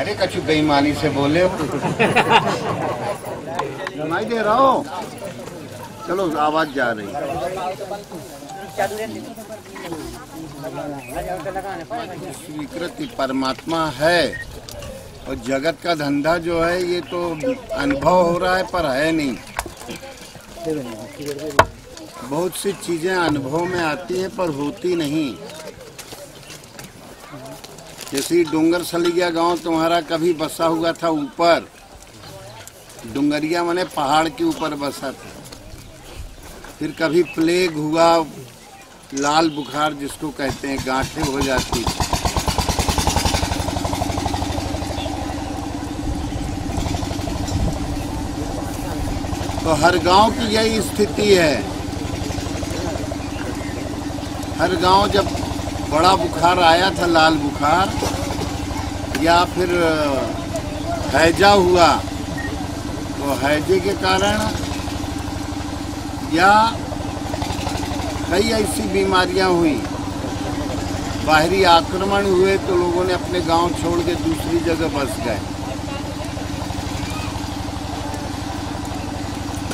अरे कछु बेईमानी से बोले हो। सुनाई दे रहा हो? चलो आवाज जा रही। स्वीकृति परमात्मा है और जगत का धंधा जो है ये तो अनुभव हो रहा है पर है नहीं। बहुत सी चीजें अनुभव में आती हैं पर होती नहीं। जैसे डूंगर सलिया गांव तुम्हारा कभी बसा हुआ था ऊपर, डूंगरिया माने पहाड़ के ऊपर बसा था। फिर कभी प्लेग हुआ, लाल बुखार जिसको कहते हैं, गांठें हो जाती थी। तो हर गांव की यही स्थिति है। हर गांव जब बड़ा बुखार आया था, लाल बुखार या फिर हैजा हुआ, तो हैजे के कारण या कई ऐसी बीमारियां हुई, बाहरी आक्रमण हुए तो लोगों ने अपने गांव छोड़ के दूसरी जगह बस गए।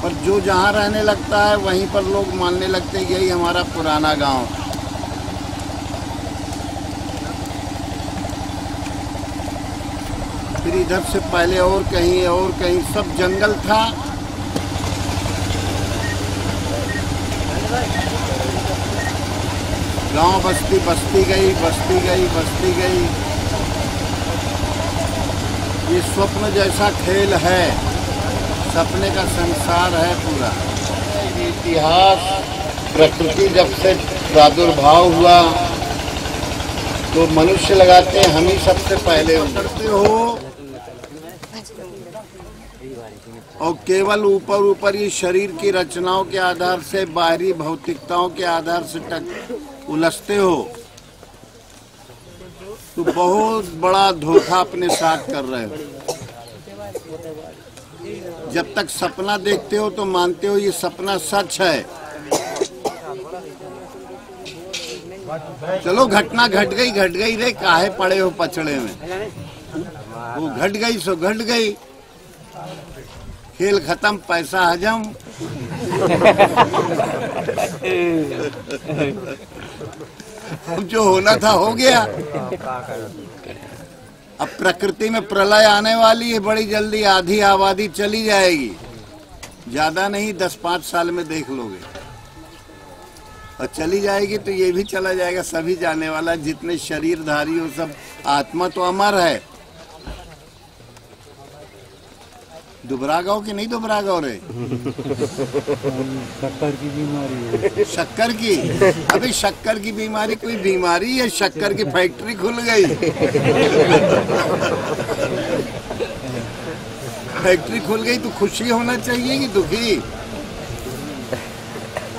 पर जो जहां रहने लगता है वहीं पर लोग मानने लगते हैं यही हमारा पुराना गांव। फिर इधर से पहले और कहीं सब जंगल था। गांव बस्ती गई। ये स्वप्न जैसा खेल है, सपने का संसार है पूरा। इतिहास प्रकृति जब से प्रादुर्भाव हुआ तो मनुष्य लगाते हैं हम ही सबसे पहले उतरते हो और केवल ऊपर ये शरीर की रचनाओं के आधार से, बाहरी भौतिकताओं के आधार से उलझते हो तो बहुत बड़ा धोखा अपने साथ कर रहे हो। जब तक सपना देखते हो तो मानते हो ये सपना सच है। चलो घटना घट गई रे, काहे पड़े हो पचड़े में। वो घट गई सो घट गई, खेल खत्म, पैसा हजम। जो होना था हो गया। अब प्रकृति में प्रलय आने वाली है बड़ी जल्दी, आधी आबादी चली जाएगी, ज्यादा नहीं 10-5 साल में देख लोगे। और चली जाएगी तो ये भी चला जाएगा, सभी जाने वाला, जितने शरीरधारी हो सब। आत्मा तो अमर है। दुबरा गाँव की नहीं दुबरा गाँव रे, शक्कर की बीमारी है। शक्कर की? अभी शक्कर की बीमारी कोई बीमारी है? शक्कर की फैक्ट्री खुल गई। फैक्ट्री खुल गई तो खुशी होना चाहिए कि दुखी?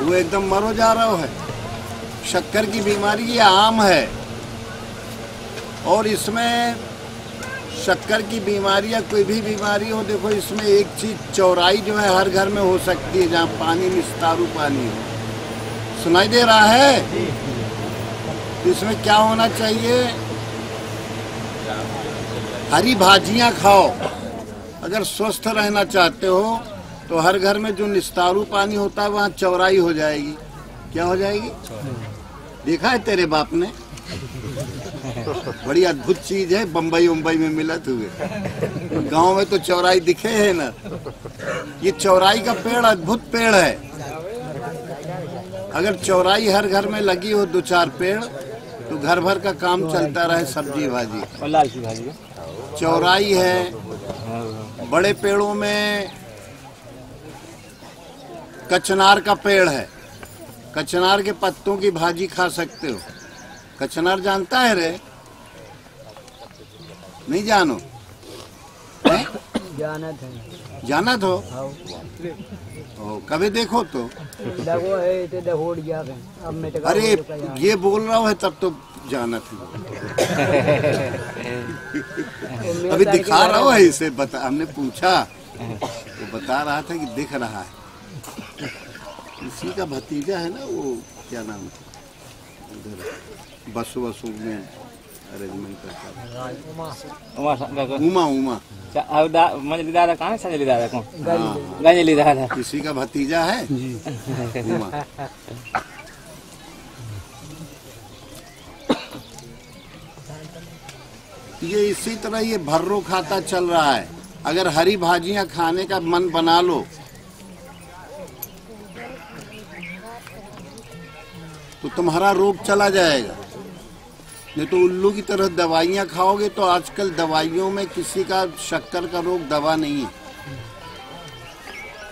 वो एकदम मरो जा रहा है। शक्कर की बीमारी ये आम है और इसमें शक्कर की बीमारी या कोई भी बीमारी हो, देखो इसमें एक चीज, चौराई जो है हर घर में हो सकती है जहाँ पानी निस्तारू पानी हो। सुनाई दे रहा है? तो इसमें क्या होना चाहिए? हरी भाजियां खाओ। अगर स्वस्थ रहना चाहते हो तो हर घर में जो निस्तारू पानी होता है वहाँ चौराई हो जाएगी। क्या हो जाएगी? देखा है तेरे बाप ने? बड़ी अद्भुत चीज है, बम्बई में मिलत हुए। गांव में तो चौराई दिखे है ना। ये चौराई का पेड़ अद्भुत पेड़ है। अगर चौराई हर घर में लगी हो 2-4 पेड़ तो घर भर का काम चलता रहे, सब्जी भाजी। चौराई है। बड़े पेड़ों में कचनार का पेड़ है। कचनार के पत्तों की भाजी खा सकते हो। कचनार जानता है रे? नहीं जानो? जाना तो कभी देखो तो। अरे ये बोल रहा है तब तो जाना था। अभी दिखा रहा हूँ इसे, बता, हमने पूछा तो बता रहा था कि दिख रहा है। इसी का भतीजा है ना, वो क्या नाम है, बसु में अरेंजमेंट करता है। उमा उमा उमा मंजली दादा कहाँ है? संजली दादा कौन? गंजली दादा किसी का भतीजा है उमा। ये इसी तरह ये भर्रो खाता चल रहा है। अगर हरी भाजियां खाने का मन बना लो तो तुम्हारा रोग चला जाएगा। नहीं तो उल्लू की तरह दवाइयां खाओगे तो आजकल दवाइयों में किसी का शक्कर का रोग दवा नहीं है।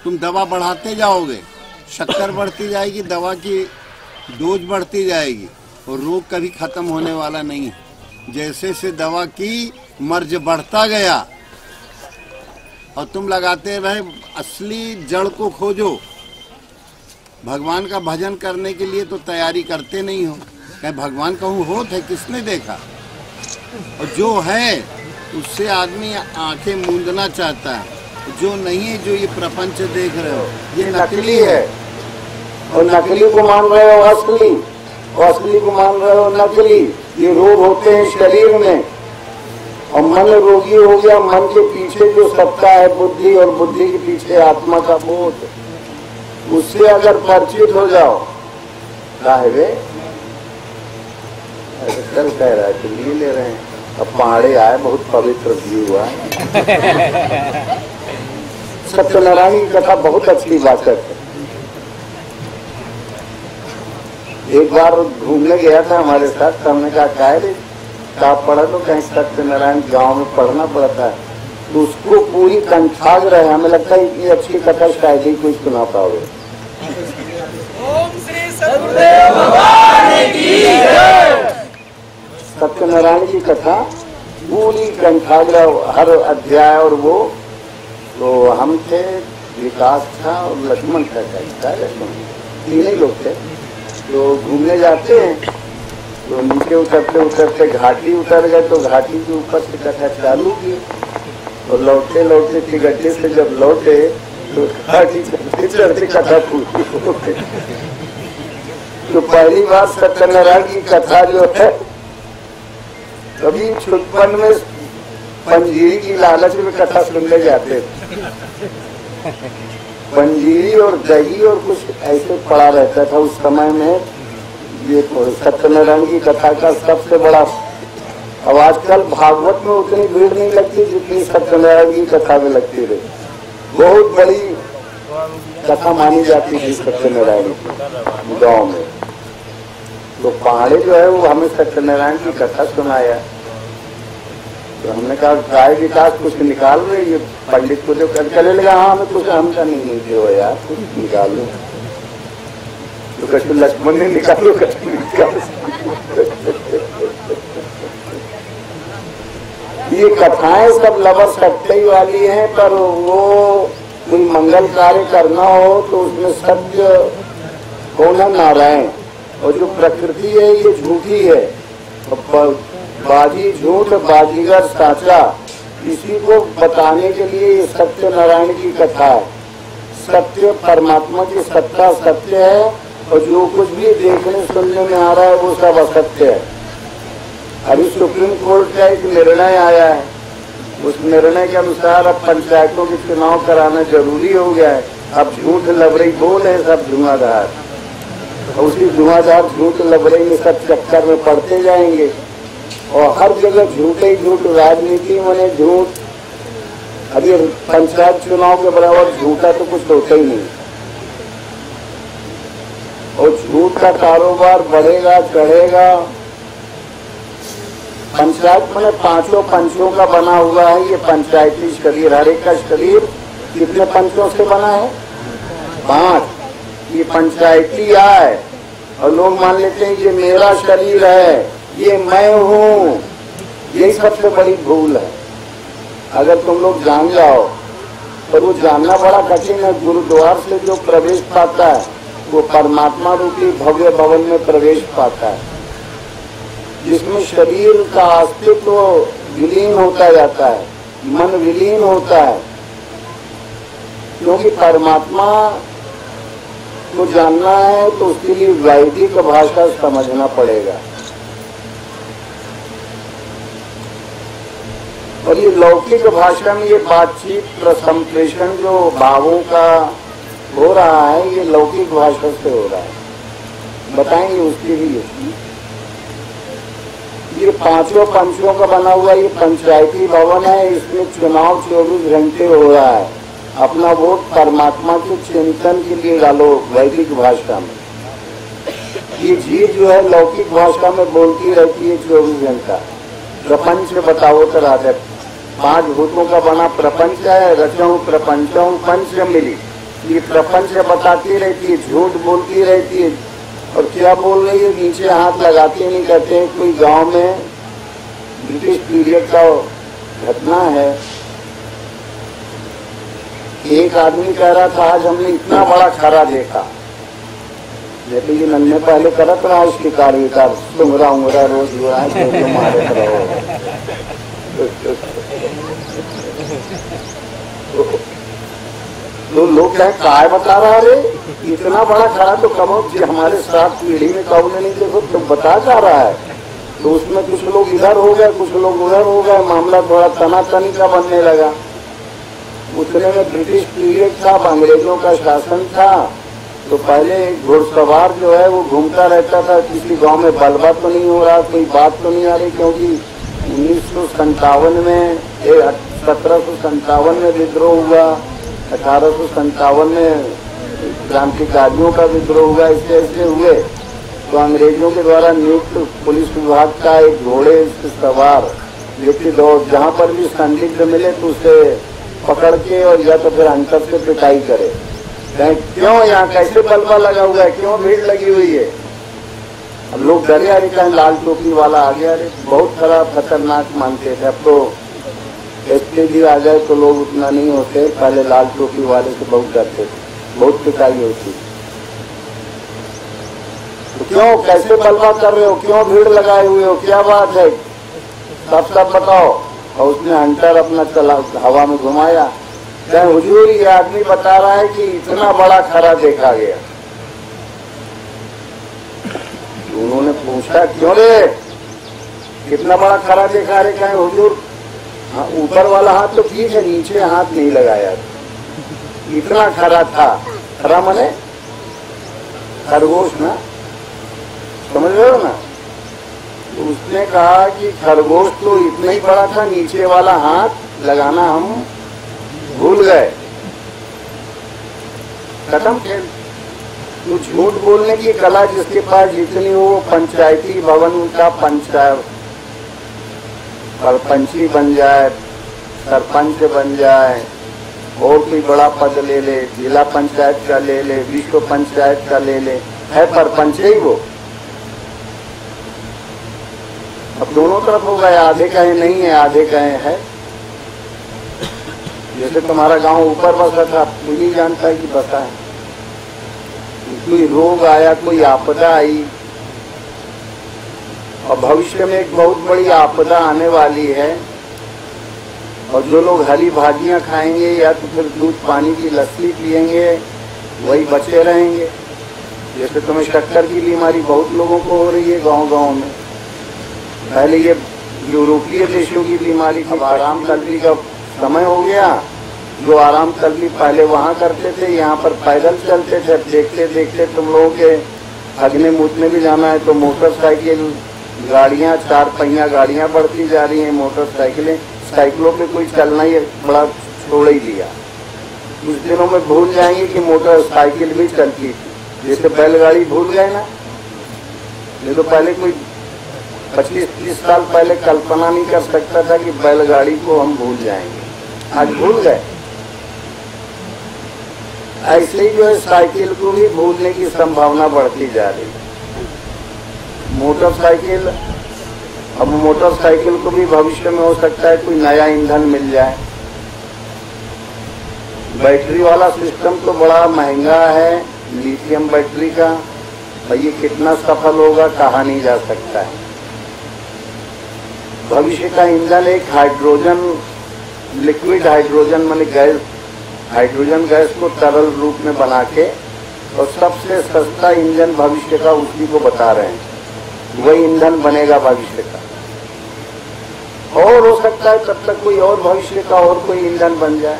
तुम दवा बढ़ाते जाओगे, शक्कर बढ़ती जाएगी, दवा की डोज बढ़ती जाएगी और रोग कभी खत्म होने वाला नहीं है। जैसे से दवा की मर्ज बढ़ता गया और तुम लगाते रहे, असली जड़ को खोजो। भगवान का भजन करने के लिए तो तैयारी करते नहीं हो। कहीं भगवान कहूँ होत है, किसने देखा? और जो है उससे आदमी आंखें मूंदना चाहता है। जो नहीं है, जो ये प्रपंच देख रहे हो, ये नकली है। और नकली को मान रहे हो असली, और असली को मान रहे हो नकली। ये रोग होते हैं शरीर में। और मन रोगी हो गया। मन के पीछे जो सत्ता है बुद्धि, और बुद्धि के पीछे आत्मा का बोध। उससे अगर परिचित हो जाओ, काहे कल कह रहा है तो लिए ले रहे हैं। अब पहाड़े आए, बहुत पवित्र व्यू हुआ। सत्यनारायण की कथा बहुत अच्छी बात है। एक बार घूमने गया था हमारे साथ, हमने कहा क्या पढ़ा? तो कहीं सत्यनारायण गांव में पढ़ना पड़ता है। तो उसको पूरी कंठाग रहे। हमें लगता है इतनी अच्छी कथा शायद ही कोई सुना पाओगे। सत्यनारायण की कथा पूरी कंठाग्र, हर अध्याय। और वो तो हम थे, विकास था और लक्ष्मण था। लक्ष्मण तीन ही लोग थे। तो घूमने जाते हैं तो नीचे उतरते उतरते घाटी उतर गए। तो घाटी के ऊपर से कथा चालू की और लौटते लौटते तिगड्डे से जब लौटे तो घाटी चढ़ते कथा पूरी। तो पहली बार सत्यनारायण की कथा जो है, कभी छुटपन में पंजीरी की लालच में कथा सुनने जाते थे। पंजीरी और दही और कुछ ऐसे पड़ा रहता था उस समय में। ये सत्यनारायण की कथा का सबसे बड़ा। अब आजकल भागवत में उतनी भीड़ नहीं लगती जितनी सत्यनारायण की कथा में लगती रही। बहुत बड़ी कथा मानी जाती थी सत्यनारायण गाँव में। तो पहाड़े जो है वो हमें सत्यनारायण की कथा सुनाया। तो हमने कहा गाय विकास कुछ निकाल रहे, ये पंडित को जो चले लगा, हाँ हमें कुछ हमका नहीं दे हो यार, कुछ निकाल लो। तो कभी लक्ष्मण ने निकालो, कभी निकालो। ये कथाएं सब लबर सत्य वाली हैं, पर वो कोई मंगल कार्य करना हो तो उसमें सत्य होना नारायण। और जो प्रकृति है ये झूठी है। बाजी झूठ, बाजीगर साचा। इसी को बताने के लिए ये सत्यनारायण की कथा है। सत्य परमात्मा की सत्ता सत्य है, और जो कुछ भी देखने सुनने में आ रहा है वो सब असत्य है। अभी सुप्रीम कोर्ट का एक निर्णय आया है। उस निर्णय के अनुसार अब पंचायतों के चुनाव कराना जरूरी हो गया है। अब झूठ लबरई बोल है सब धुआंधार, और उसी धुआंधार झूठ लबरई में सब चक्कर में पड़ते जाएंगे। और हर जगह झूठे ही झूठ, राजनीति में झूठ। अभी पंचायत चुनाव के बराबर झूठा तो कुछ होता ही नहीं। और झूठ का कारोबार बढ़ेगा चढ़ेगा। पंचायत में पांचों पंचों का बना हुआ है ये पंचायती शरीर। हर एक का शरीर कितने पंचों से बना है? 5। ये पंचायती आय, और लोग मान लेते हैं ये मेरा शरीर है, ये मैं हूँ। यही सबसे बड़ी भूल है। अगर तुम लोग जान जाओ, पर वो जानना बड़ा कठिन है। गुरुद्वार से जो प्रवेश पाता है वो परमात्मा रूपी भव्य भवन में प्रवेश पाता है, जिसमें शरीर का अस्तित्व विलीन होता जाता है, मन विलीन होता है। क्योंकि परमात्मा को जानना है तो उसके लिए वैदिक भाषा समझना पड़ेगा। और ये लौकिक भाषा में ये बातचीत संप्रेषण जो भावों का हो रहा है, ये लौकिक भाषा से हो रहा है। बताएंगे उसके लिए। ये पांचों पंचों का बना हुआ ये पंचायती भवन है, इसमें चुनाव 24 घंटे हो रहा है। अपना वोट परमात्मा के चिंतन के लिए डालो वैदिक भाषा में। ये जीव जो है लौकिक भाषा में बोलती रहती है 24 घंटा। प्रपंच बताओ तो राधे, 5 भूतों का बना प्रपंच है, रचों प्रपंचों पंच मिली। ये प्रपंच बताती रहती है, झूठ बोलती रहती है। और क्या बोल रही है, नीचे हाथ लगाते नहीं कहते हैं। कोई गांव में ब्रिटिश पीरियड का घटना है, एक आदमी कह रहा था आज हमने इतना बड़ा खरा देखा। जैसे ये नन्हे पहले करत रहा इसके कार्य का सुंगरा उंगरा रोज हुआ है तो मारे रहो। तो लोग क्या काय बता रहा रे, इतना बड़ा खरा तो कब हमारे साथ पीढ़ी में कब नहीं देखो तो बता जा रहा है। तो उसमें कुछ लोग इधर हो गए, कुछ लोग उधर हो गए, मामला थोड़ा तनातनी का बनने लगा। उतने में ब्रिटिश पीरियड था, अंग्रेजों का शासन था। तो पहले घुड़सवार जो है वो घूमता रहता था, किसी गांव में बलबा तो नहीं हो रहा, कोई बात तो नहीं आ रही, क्योंकि 1957 में 1757 में विद्रोह हुआ, 1857 में क्रांतिकारियों का विद्रोह हुआ। ऐसे हुए तो अंग्रेजों के द्वारा नियुक्त पुलिस विभाग का एक घोड़े सवार व्यक्ति जहाँ पर भी संदिग्ध मिले तो उसे पकड़ के और या तो फिर अंतर से पिटाई करे। क्यों यहाँ कैसे बलबा लगा हुआ है, क्यों भीड़ लगी हुई है। अब लोग डरे, अरे कहीं लाल टोपी वाला आ गया, अरे बहुत खराब खतरनाक मानते थे। अब तो एसपीडी आ जाए तो लोग उतना नहीं होते, पहले लाल टोपी वाले से बहुत डरते थे, बहुत पिटाई होती। तो क्यों कैसे बलबा कर रहे हो, क्यों भीड़ लगाए हुए हो, क्या बात है, सब बताओ। और उसने हंटर अपना चला हवा में घुमाया। क्या हुजूर, ये आदमी बता रहा है कि इतना बड़ा खरा देखा गया। उन्होंने पूछा क्यों रे, कितना बड़ा खरा देखा रे। क्या हुजूर, हाँ ऊपर वाला हाथ तो ठीक है, नीचे हाथ नहीं लगाया, इतना खरा था। खरा मने खरगोश ना, समझ रहे हो ना। तो उसने कहा कि खरगोश तो इतना ही बड़ा था, नीचे वाला हाथ लगाना हम भूल गए, खत्म खेल। तो झूठ बोलने की कला जिसके पास जितनी हो, पंचायती भवन का सरपंची बन जाए, सरपंच बन जाए, और कोई बड़ा पद ले ले, जिला पंचायत का ले ले, विश्व पंचायत का ले ले, है सरपंच ही वो। अब दोनों तरफ हो गए, आधे कहे नहीं है, आधे कहे है। जैसे तुम्हारा गांव ऊपर बसा था, तू नहीं जानता है कि बसा है। कोई रोग आया, कोई आपदा आई, और भविष्य में एक बहुत बड़ी आपदा आने वाली है। और जो लोग हरी भाजियां खाएंगे या तो फिर दूध पानी की लस्सी पिएंगे वही बचे रहेंगे। जैसे तुम्हें शक्कर की बीमारी बहुत लोगों को हो रही है गांव-गांव में। पहले ये यूरोपीय देशों की बीमारी थी, आराम तलबी का समय हो गया। जो आराम तलबी पहले वहाँ करते थे, यहाँ पर पैदल चलते थे। देखते देखते तुम लोगों के हगने मूतने भी जाना है तो मोटरसाइकिल गाड़ियाँ, 4 पहिया गाड़ियाँ बढ़ती जा रही हैं, मोटरसाइकिलें, साइकिलों पे कोई चलना ही बड़ा छोड़ ही दिया। कुछ दिनों में भूल जाएंगे कि मोटरसाइकिल भी चलती थी। जैसे बैलगाड़ी भूल गए ना, नहीं तो पहले कोई 25-30 साल पहले कल्पना नहीं कर सकता था कि बैलगाड़ी को हम भूल जाएंगे, आज भूल गए। ऐसे ही जो है साइकिल को भी भूलने की संभावना बढ़ती जा रही है। मोटरसाइकिल, अब मोटरसाइकिल को भी भविष्य में हो सकता है कोई नया ईंधन मिल जाए। बैटरी वाला सिस्टम तो बड़ा महंगा है, लिथियम बैटरी का, और ये कितना सफल होगा कहा नहीं जा सकता है। भविष्य का ईंधन एक हाइड्रोजन, लिक्विड हाइड्रोजन माने गैस, हाइड्रोजन गैस को तरल रूप में बना के, और सबसे सस्ता ईंधन भविष्य का उसी को बता रहे हैं, वही ईंधन बनेगा भविष्य का। और हो सकता है तब तक कोई और भविष्य का और कोई ईंधन बन जाए।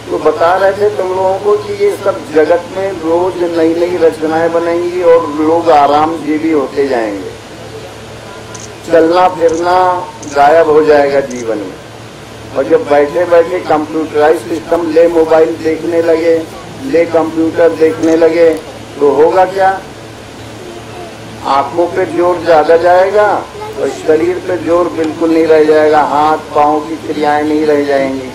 तो बता रहे थे तुम लोगों को कि ये सब जगत में रोज नई नई रचनाएं बनेंगी और लोग आरामजीवी होते जाएंगे, चलना फिरना गायब हो जाएगा जीवन में। और जब बैठे बैठे कंप्यूटराइज सिस्टम ले मोबाइल देखने लगे, ले कंप्यूटर देखने लगे, तो होगा क्या? आंखों पे जोर ज्यादा जाएगा और शरीर पे जोर बिल्कुल नहीं रह जाएगा, हाथ पांव की क्रियाएं नहीं रह जाएंगी।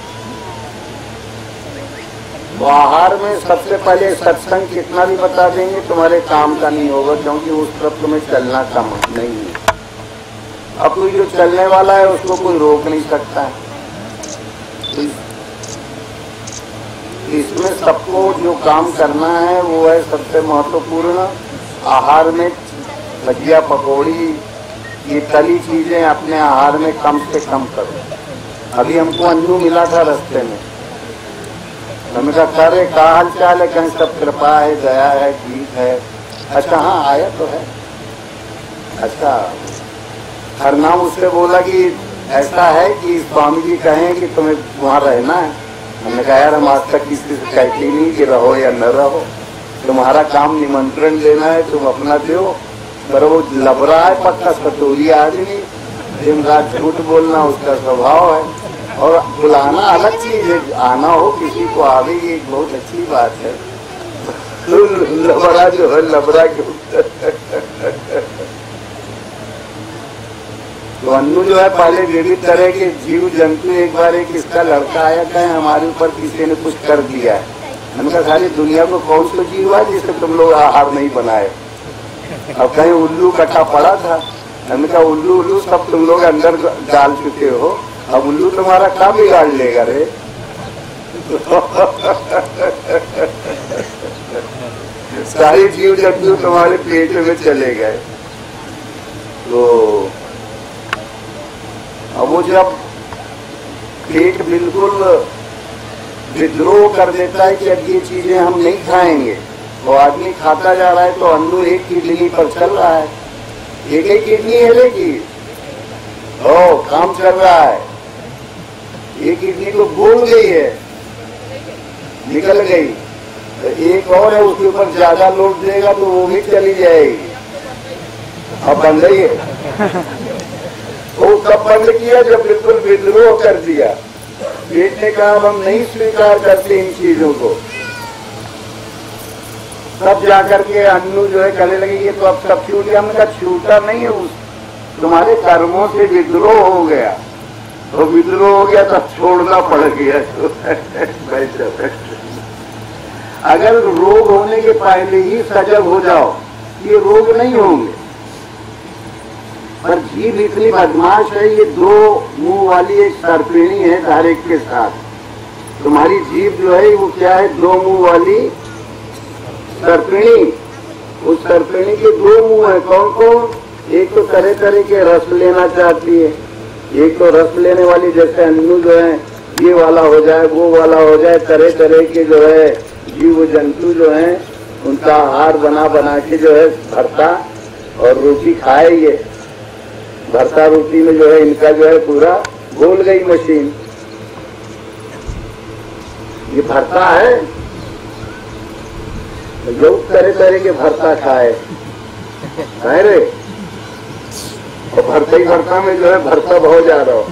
तो आहार में सबसे पहले सत्संग कितना भी बता देंगे तुम्हारे काम का नहीं होगा, क्योंकि उस तरफ तुम्हें चलना कम नहीं है। अब कोई जो चलने वाला है उसको कोई रोक नहीं सकता है। इसमें सबको जो काम करना है वो है सबसे महत्वपूर्ण, आहार में भजिया पकौड़ी ये तली चीजें अपने आहार में कम से कम करो। अभी हमको अन्नू मिला था रास्ते में, हमने कहा करे का हाल चाल है, कहीं सब कृपा है, दया है, ठीक है। अच्छा हाँ आया तो है। अच्छा हर नाम उससे बोला कि ऐसा है कि स्वामी जी कहें कि तुम्हें वहाँ रहना है। हमने कहा यार हम आज तक किसी से कहती नहीं कि रहो या न रहो, तुम्हारा काम निमंत्रण देना है, तुम अपना दो। पर वो लबरा है पक्का सतोली आदमी, दिन रात झूठ बोलना उसका स्वभाव है। और बुलाना अलग चीज है, आना हो किसी को आवे ये एक बहुत अच्छी बात है। लबरा जो है लबरा के तो अन्नू जो है पहले विविध तरह के जीव जंतु, एक बार एक इसका लड़का आया कहे हमारे ऊपर किसी ने कुछ कर दिया है। हमने कहा सारी दुनिया को कौन सा जीव है जिससे तुम लोग आहार नहीं बनाए? अब कहीं उल्लू कटा पड़ा था, हमने कहा उल्लू उल्लू सब तुम लोग अंदर डाल चुके हो, अब उल्लू तुम्हारा क्या बिगाड़ लेगा रे? सारे जीव जंतु तुम्हारे पेट में चले गए। तो अब वो जब पेट बिल्कुल विद्रोह कर देता है कि अब ये चीजें हम नहीं खाएंगे, तो आदमी खाता जा रहा है। तो अन्नू एक किडनी पर चल रहा है, एक ही किडनी है लेकिन काम चल रहा है। एक किडनी तो बोल गई है, निकल गई, तो एक और है उसके ऊपर ज्यादा लोड देगा तो वो भी चली जाएगी। अब बंद ही है। वो कब बंद किया? जब बिल्कुल विद्रोह कर दिया। पेट ने कहा हम नहीं स्वीकार करते इन चीजों को। तब जाकर के अन्नू जो है कहने लगे ये तो अब सब छूट गया। हमने कहा छूटा नहीं है, उस तुम्हारे कर्मों से विद्रोह हो गया, तो विद्रोह हो गया तब छोड़ना पड़ गया। अगर रोग होने के पहले ही सजग हो जाओ ये रोग नहीं होंगे। पर जीभ इतनी बदमाश है, ये दो मुंह वाली एक सर्पिणी है हर एक के साथ। तुम्हारी जीभ जो है वो क्या है? दो मुंह वाली सर्पिणी। उस सर्पिणी के दो मुंह है। कौन कौन? एक तो तरह तरह के रस लेना चाहती है, एक तो रस लेने वाली जैसे अन्नू जो है ये वाला हो जाए वो वाला हो जाए। तरह तरह के जो है जीव जंतु जो है उनका आहार बना बना के जो है भरता और रोटी खाए। ये भरता रोटी में जो है इनका जो है पूरा गोल गई मशीन। ये भरता है, जो तरह तरह के भरता खाए है रे। और भरता ही भरता में जो है भरता बहुत जा रहा हो।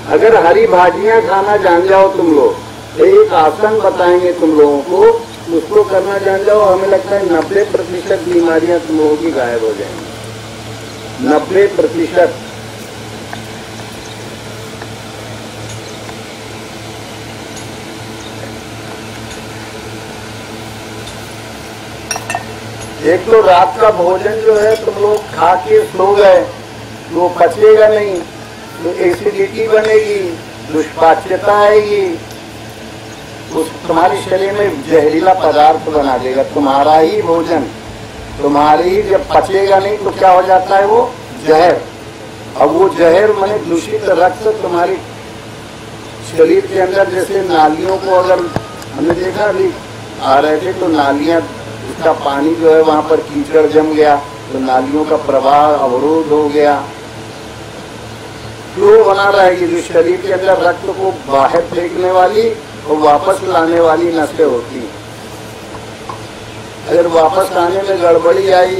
अगर हरी भाजियां खाना जान जाओ तुम लोग, तो एक आसन बताएंगे तुम लोगों को, उसको करना जान जाओ, हमें लगता है 90% बीमारियां तुम लोगों की गायब हो जाएंगी। 90%। एक तो रात का भोजन जो है तुम लोग खा के सो गए, वो पचेगा नहीं, तो एसिडिटी बनेगी, दुष्पाच्यता आएगी, उस तुम्हारे शरीर में जहरीला पदार्थ बना देगा तुम्हारा ही भोजन। तुम्हारी ही जब पचेगा नहीं तो क्या हो जाता है? वो जहर। अब वो जहर माने दूषित रक्त तुम्हारे शरीर के अंदर, जैसे नालियों को अगर हमने देखा अभी आ रहे थे तो नालियां उसका पानी जो है वहां पर कीचड़ जम गया तो नालियों का प्रवाह अवरोध हो गया, फ्लो बना रहेगी। जो शरीर के अंदर रक्त को बाहर फेंकने वाली और वापस लाने वाली नसें होती हैं, अगर वापस आने में गड़बड़ी आई,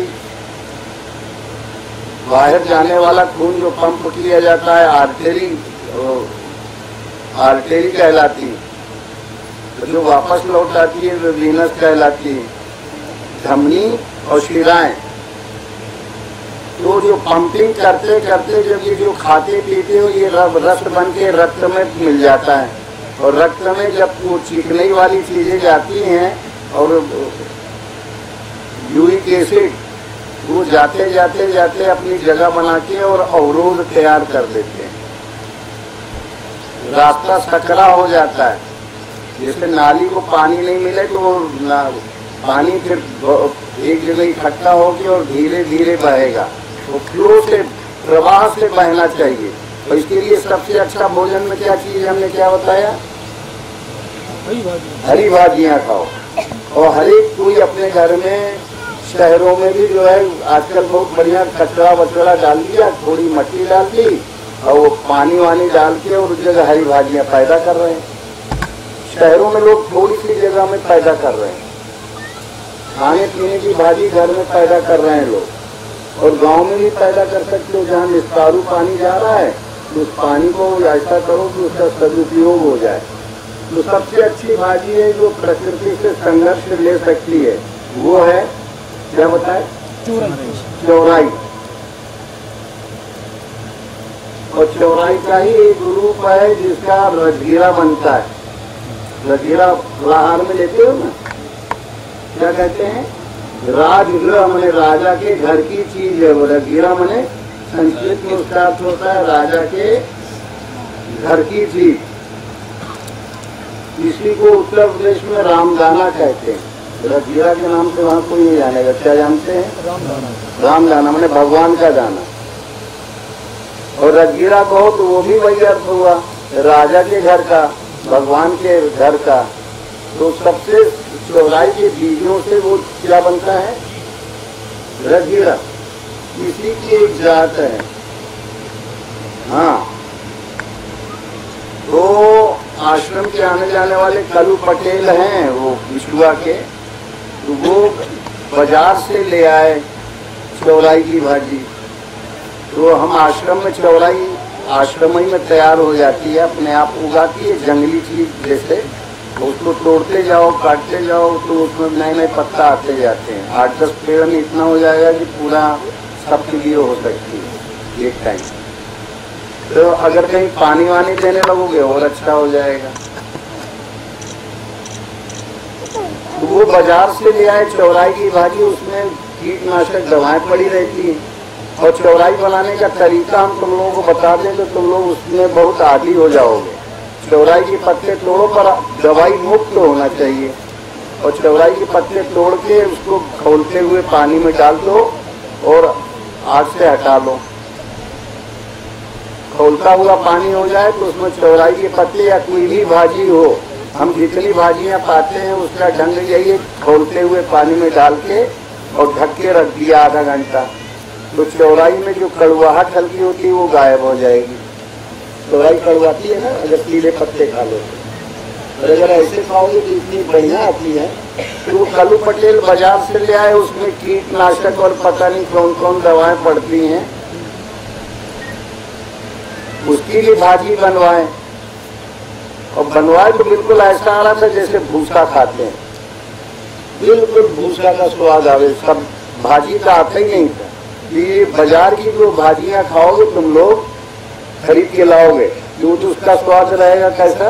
बाहर जाने वाला खून जो पंप किया जाता है आर्टेरी कहलाती है, तो जो वापस लौट आती है वो वीनस कहलाती है। धमनी और शिराएं, तो जो पंपिंग करते करते जब ये जो खाते पीते हो ये रक्त बन के रक्त में मिल जाता है, और रक्त में जब वो चिकनाई वाली चीजें जाती हैं और यूरिक एसिड वो जाते जाते जाते अपनी जगह बना के और अवरोध तैयार कर देते हैं, रास्ता सकरा हो जाता है। जैसे नाली को पानी नहीं मिले तो वो पानी फिर एक जगह इकट्ठा होगी और धीरे धीरे बहेगा, तो फ्लो से प्रवाह से बहना चाहिए। तो इसके लिए सबसे अच्छा भोजन में क्या चीज हमने क्या बताया, हरी भाजियाँ खाओ। और हर एक कोई अपने घर में, शहरों में भी जो है आजकल बहुत बढ़िया कचरा वचड़ा डाल दिया, थोड़ी मिट्टी डाल दी और वो पानी वानी डाल के और उस जगह हरी भाजियाँ पैदा कर रहे हैं। शहरों में लोग थोड़ी सी जगह में पैदा कर रहे हैं, खाने पीने की भाजी घर में पैदा कर रहे हैं लोग, और गांव में भी पैदा कर सकते हो। जहाँ निस्तारू पानी जा रहा है तो उस पानी को ऐसा करो कि उसका सदुपयोग हो जाए। तो सबसे अच्छी भाजी है जो प्रकृति से संघर्ष ले सकती है, वो है क्या बताए, चौराई। और चौराई का ही एक रूप है जिसका रजगीरा बनता है। रजगीरा आहार में लेते हो ना, क्या कहते हैं, राजगृह मने राजा के घर की चीज है वो। रजगीरा मने संस्कृत में उसका अर्थ होता है राजा के घर की चीज। इसी को उत्तर प्रदेश में रामदाना कहते हैं। रजगीरा के नाम से वहाँ कोई नहीं जानेगा, क्या जानते हैं, रामदाना मैंने भगवान का दाना। और रजगीरा कहो तो वो भी वही अर्थ हुआ, राजा के घर का, भगवान के घर का। तो सबसे चौराई के बीजों से वो क्या बनता है, रजगीरा। इसी की एक जात है। हाँ, तो आश्रम के आने जाने वाले कलू पटेल हैं वो विष्णुआ के, तो वो बाजार से ले आए चौराई की भाजी। तो हम आश्रम में चौराई आश्रम ही में तैयार हो जाती है, अपने आप उगाती है, जंगली चीज जैसे। उसको तोड़ते जाओ, काटते जाओ तो उसमें नए नए पत्ता आते जाते हैं। 8-10 पेड़ में इतना हो जाएगा कि पूरा सबके लिए हो सकती है एक टाइम। तो अगर कहीं पानी वानी देने लगोगे और अच्छा हो जाएगा। तो वो बाजार से ले आए चौराई की भाजी, उसमें कीटनाशक दवाएं पड़ी रहती हैं। और चौराई बनाने का तरीका हम तुम लोगों को बता दें तो तुम लोग उसमें बहुत आदी हो जाओगे। चौराई के पत्ते तोड़ो पर दवाई मुक्त होना चाहिए, और चौराई के पत्ते तोड़ के उसको खौलते हुए पानी में डाल दो और आग से हटा लो। खौलता हुआ पानी हो जाए तो उसमें चौराई के पत्ते या कोई भी भाजी हो, हम जितनी भाजियां पाते हैं उसका ढंग यही है, खौलते हुए पानी में डाल के और ढक के रख दिया आधा घंटा, तो चौराई में जो कड़वाहट हल्की होती है वो गायब हो जाएगी। चौराई कड़वाती है ना अगर पीले पत्ते खा लो, और अगर ऐसे खाओगे तो इतनी बढ़िया आती है। तो वो कलू पटेल बाजार से ले आए, उसमें कीटनाशक और पता नहीं कौन कौन दवाएं पड़ती हैं, उसकी भी भाजी बनवाए। और बनवाए तो बिल्कुल ऐसा आ रहा था जैसे भूसा खाते हैं, बिल्कुल भूसा का स्वाद आवे, सब भाजी का आता ही नहीं था। ये बाजार की जो भाजियां खाओगे तुम लोग खरीद के लाओगे तो उसका स्वाद रहेगा कैसा,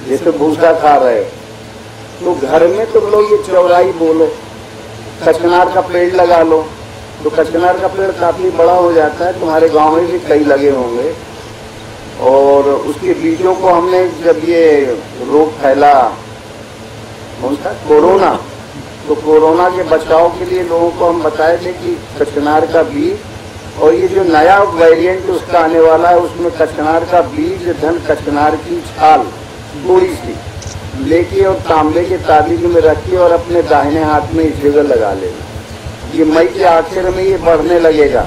जैसे भूसा खा रहे हो। तो घर में तुम लोग ये चौराई बोलो, कचनार का पेड़ लगा लो, तो कचनार का पेड़ काफी बड़ा हो जाता है, तुम्हारे गांव में भी कई लगे होंगे। और उसके बीजों को हमने जब ये रोग फैला कौन सा कोरोना, तो कोरोना के बचाव के लिए लोगों को हम बताए थे कि कचनार का बीज, और ये जो नया वेरिएंट उसका आने वाला है उसमें कचनार का बीज धन कचनार की छाल थोड़ी सी लेके और तांबे के ताबीज में रखिए और अपने दाहिने हाथ में इसे लगा लेना। ये मई के आखिर में ये बढ़ने लगेगा,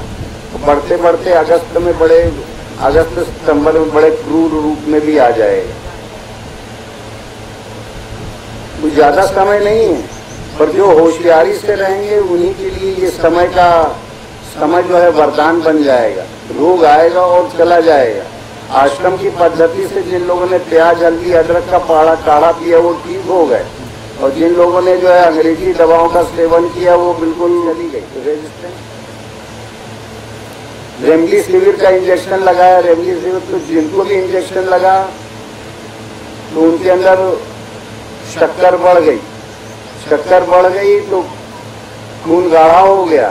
बढ़ते बढ़ते अगस्त सितंबर में बड़े क्रूर रूप में भी आ जाएगा। कुछ ज्यादा समय नहीं है, पर जो होशियारी से रहेंगे उन्हीं के लिए ये समय जो है वरदान बन जाएगा। रोग आएगा और चला जाएगा। आश्रम की पद्धति से जिन लोगों ने प्याज, हल्दी, अदरक का काढ़ा पिया वो ठीक हो गए, और जिन लोगों ने जो है अंग्रेजी दवाओं का सेवन किया वो बिल्कुल चली गई। तो रेजिस्टेंस, रेमडेसिविर का इंजेक्शन लगाया, रेमडेसिविर तो जिनको भी इंजेक्शन लगा तो उनके अंदर शक्कर बढ़ गई तो खून गाढ़ा हो गया।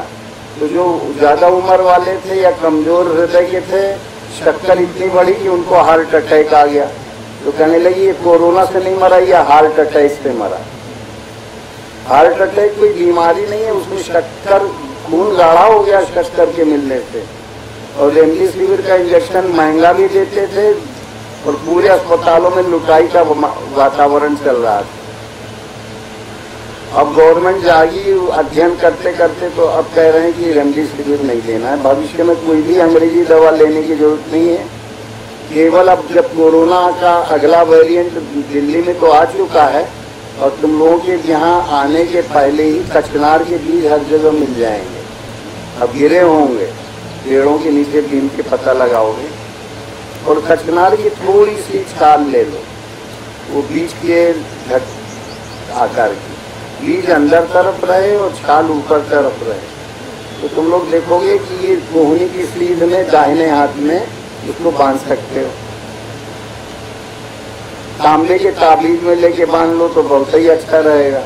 तो जो ज्यादा उम्र वाले थे या कमजोर हृदय के थे, शक्कर इतनी बढ़ी कि उनको हार्ट अटैक आ गया। तो कहने लगी ये कोरोना से नहीं मरा, या हार्ट अटैक से मरा। हार्ट अटैक कोई बीमारी नहीं है, उसमें शक्कर, खून गाढ़ा हो गया शक्कर के मिलने से। और रेमडेसिविर का इंजेक्शन महंगा भी देते थे और पूरे अस्पतालों में लुटाई का वातावरण चल रहा था। अब गवर्नमेंट जागी अध्ययन करते करते तो अब कह रहे हैं कि रेमडेसिविर नहीं देना है। भविष्य में कोई भी अंग्रेजी दवा लेने की जरूरत नहीं है। केवल अब जब कोरोना का अगला वेरिएंट दिल्ली में तो आ चुका है, और तुम लोगों के यहाँ आने के पहले ही कचनार के बीज हर जगह मिल जाएंगे। अब गिरे होंगे, पेड़ों के नीचे बीन के पता लगाओगे, और कचनार की थोड़ी सी छाल ले लो, वो बीज के आकार की, बीज अंदर तरफ रहे और छाल ऊपर तरफ रहे, तो तुम लोग देखोगे कि ये कोहनी की सीध में दाहिने हाथ में इसको बांध सकते हो। तांबे के ताबीज में लेके बांध लो तो बहुत ही अच्छा रहेगा।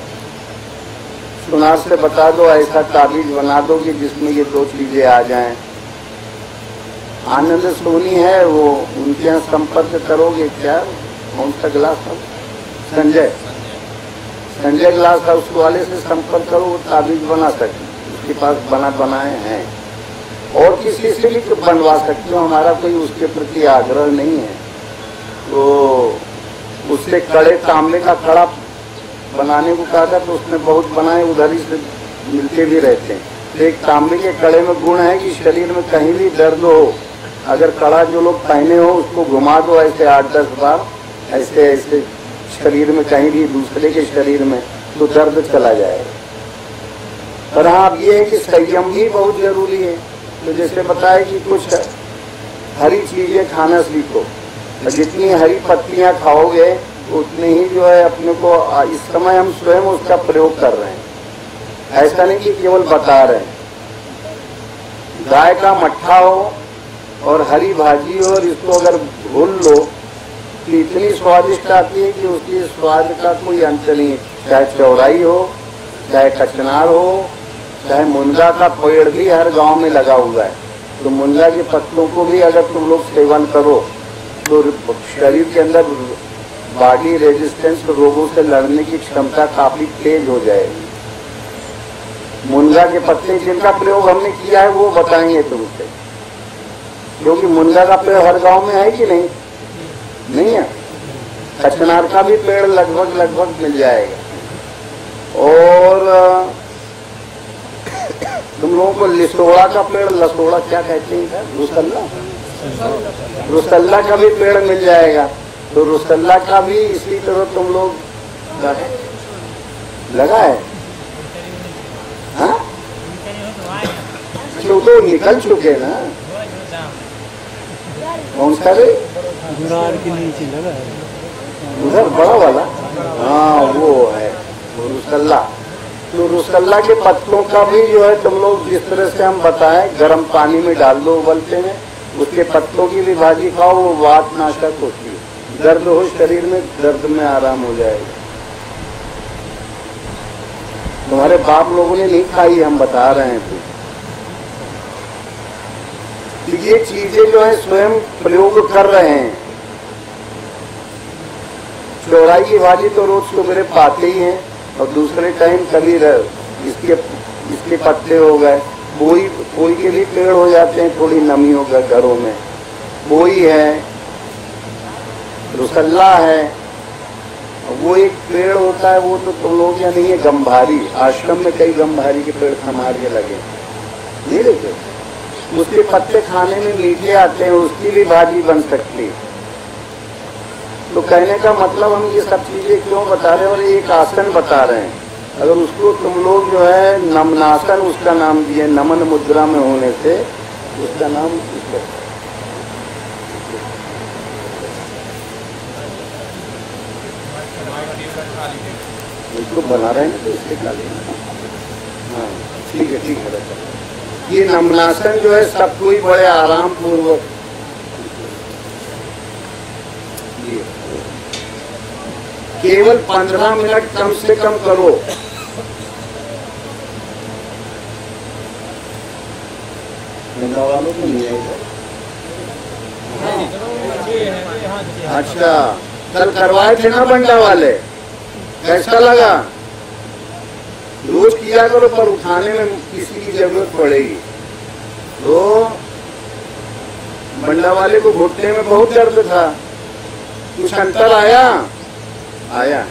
सुनार से बता दो, ऐसा ताबीज बना दो कि जिसमें ये दो चीजें आ जाएं। आनंद सोनी है, वो उनके यहाँ संपर्क करोगे क्या? कौन सा ग्लास था? संजय ग्लास हाउस वाले से संपर्क करो, वो ताबीज बना सकते, उसके पास बनाए हैं। और किसी से भी तो बनवा सकते हो, हमारा कोई उसके प्रति आग्रह नहीं है। तो उससे कड़े तांबे का कड़ा बनाने को कहा था, तो उसने बहुत बनाए, उधर ही से मिलते भी रहते हैं। तो एक तांबे के कड़े में गुण है कि शरीर में कहीं भी दर्द हो, अगर कड़ा जो लोग पहने हो उसको घुमा दो ऐसे 8-10 बार, ऐसे शरीर में कहीं भी दूसरे के शरीर में, तो दर्द चला जाएगा। पर हाँ, अब ये है कि संयम भी बहुत जरूरी है। तो जैसे बताया कि कुछ हरी चीजें खाना सीखो, जितनी हरी पत्तियां खाओगे उतनी ही जो है अपने को, इस समय हम स्वयं उसका प्रयोग कर रहे हैं, ऐसा नहीं कि केवल बता रहे हैं। गाय का मट्ठा हो और हरी भाजी हो और इसको अगर भून लो तो इतनी स्वादिष्ट आती है कि उसकी स्वाद का कोई अंत नहीं। चाहे चौराई हो, चाहे कचनार हो, चाहे मुनगा का पेड़ भी हर गांव में लगा हुआ है, तो मुनगा के पत्तों को भी अगर तुम लोग सेवन करो तो शरीर के अंदर बॉडी रेजिस्टेंस रोगों से लड़ने की क्षमता काफी तेज हो जाएगी। मुनगा के पत्ते जिनका प्रयोग हमने किया है वो बताएंगे तुमसे, क्योंकि मुनगा का पेड़ हर गांव में है कि नहीं? नहीं है। कचनार का भी पेड़ लगभग मिल जाएगा। और तुम लोगों को लिसोड़ा का पेड़, लसोड़ा क्या कहते हैं, रुसल्ला का भी पेड़ मिल जाएगा। तो रुसल्ला का भी इसी तरह तुम लोग लगा है। हाँ, तो निकल चुके ना। कौन सा रे? के नीचे लगा है उधर बड़ा वाला, हाँ वो है रुसल्ला। तो रुसल्ला के पत्तों का भी जो है तुम लोग जिस तरह से हम बताएं, गर्म पानी में डाल दो उबलते में, उसके पत्तों की भी भाजी खाओ, वो वात नाशक होती है। दर्द हो शरीर में, दर्द में आराम हो जाएगा। तुम्हारे बाप लोगों ने नहीं खाई, हम बता रहे हैं। तो ये चीजें जो है स्वयं प्रयोग कर रहे हैं। चौराई की भाजी तो रोज सुबह पाते ही हैं, और दूसरे टाइम कभी इसके पत्ते हो गए। बोई के भी पेड़ हो जाते हैं, थोड़ी नमी हो गए घरों में। बोई है, रुसल्ला है, वो एक पेड़ होता है, वो तो तुम लोग या नहीं है, गंभारी। आश्रम में कई गंभारी के पेड़ संभाल के लगे, नहीं देखे? उसके पत्ते खाने में मीठे आते हैं, उसकी भी भाजी बन सकती। तो कहने का मतलब हम ये सब चीजें क्यों बता रहे हैं, और एक आसन बता रहे हैं। अगर उसको तुम लोग जो है नमनासन उसका नाम दिए, नमन मुद्रा में होने से उसका नाम इसको बना रहे हैं तो इसके खा लेना। हाँ ठीक है, ठीक है। ये नमनासन जो है सबको ही बड़े आराम पूर्वक केवल 15 मिनट कम से कम करो। वालों को नहीं आएगा। अच्छा, कल करवाए थे ना बंडा वाले, कैसा लगा? रोज किया करो, पर उठाने में किसी की जरूरत पड़ेगी। तो बंडा वाले को घुटने में बहुत दर्द था, कुछ अंतर आया? आया।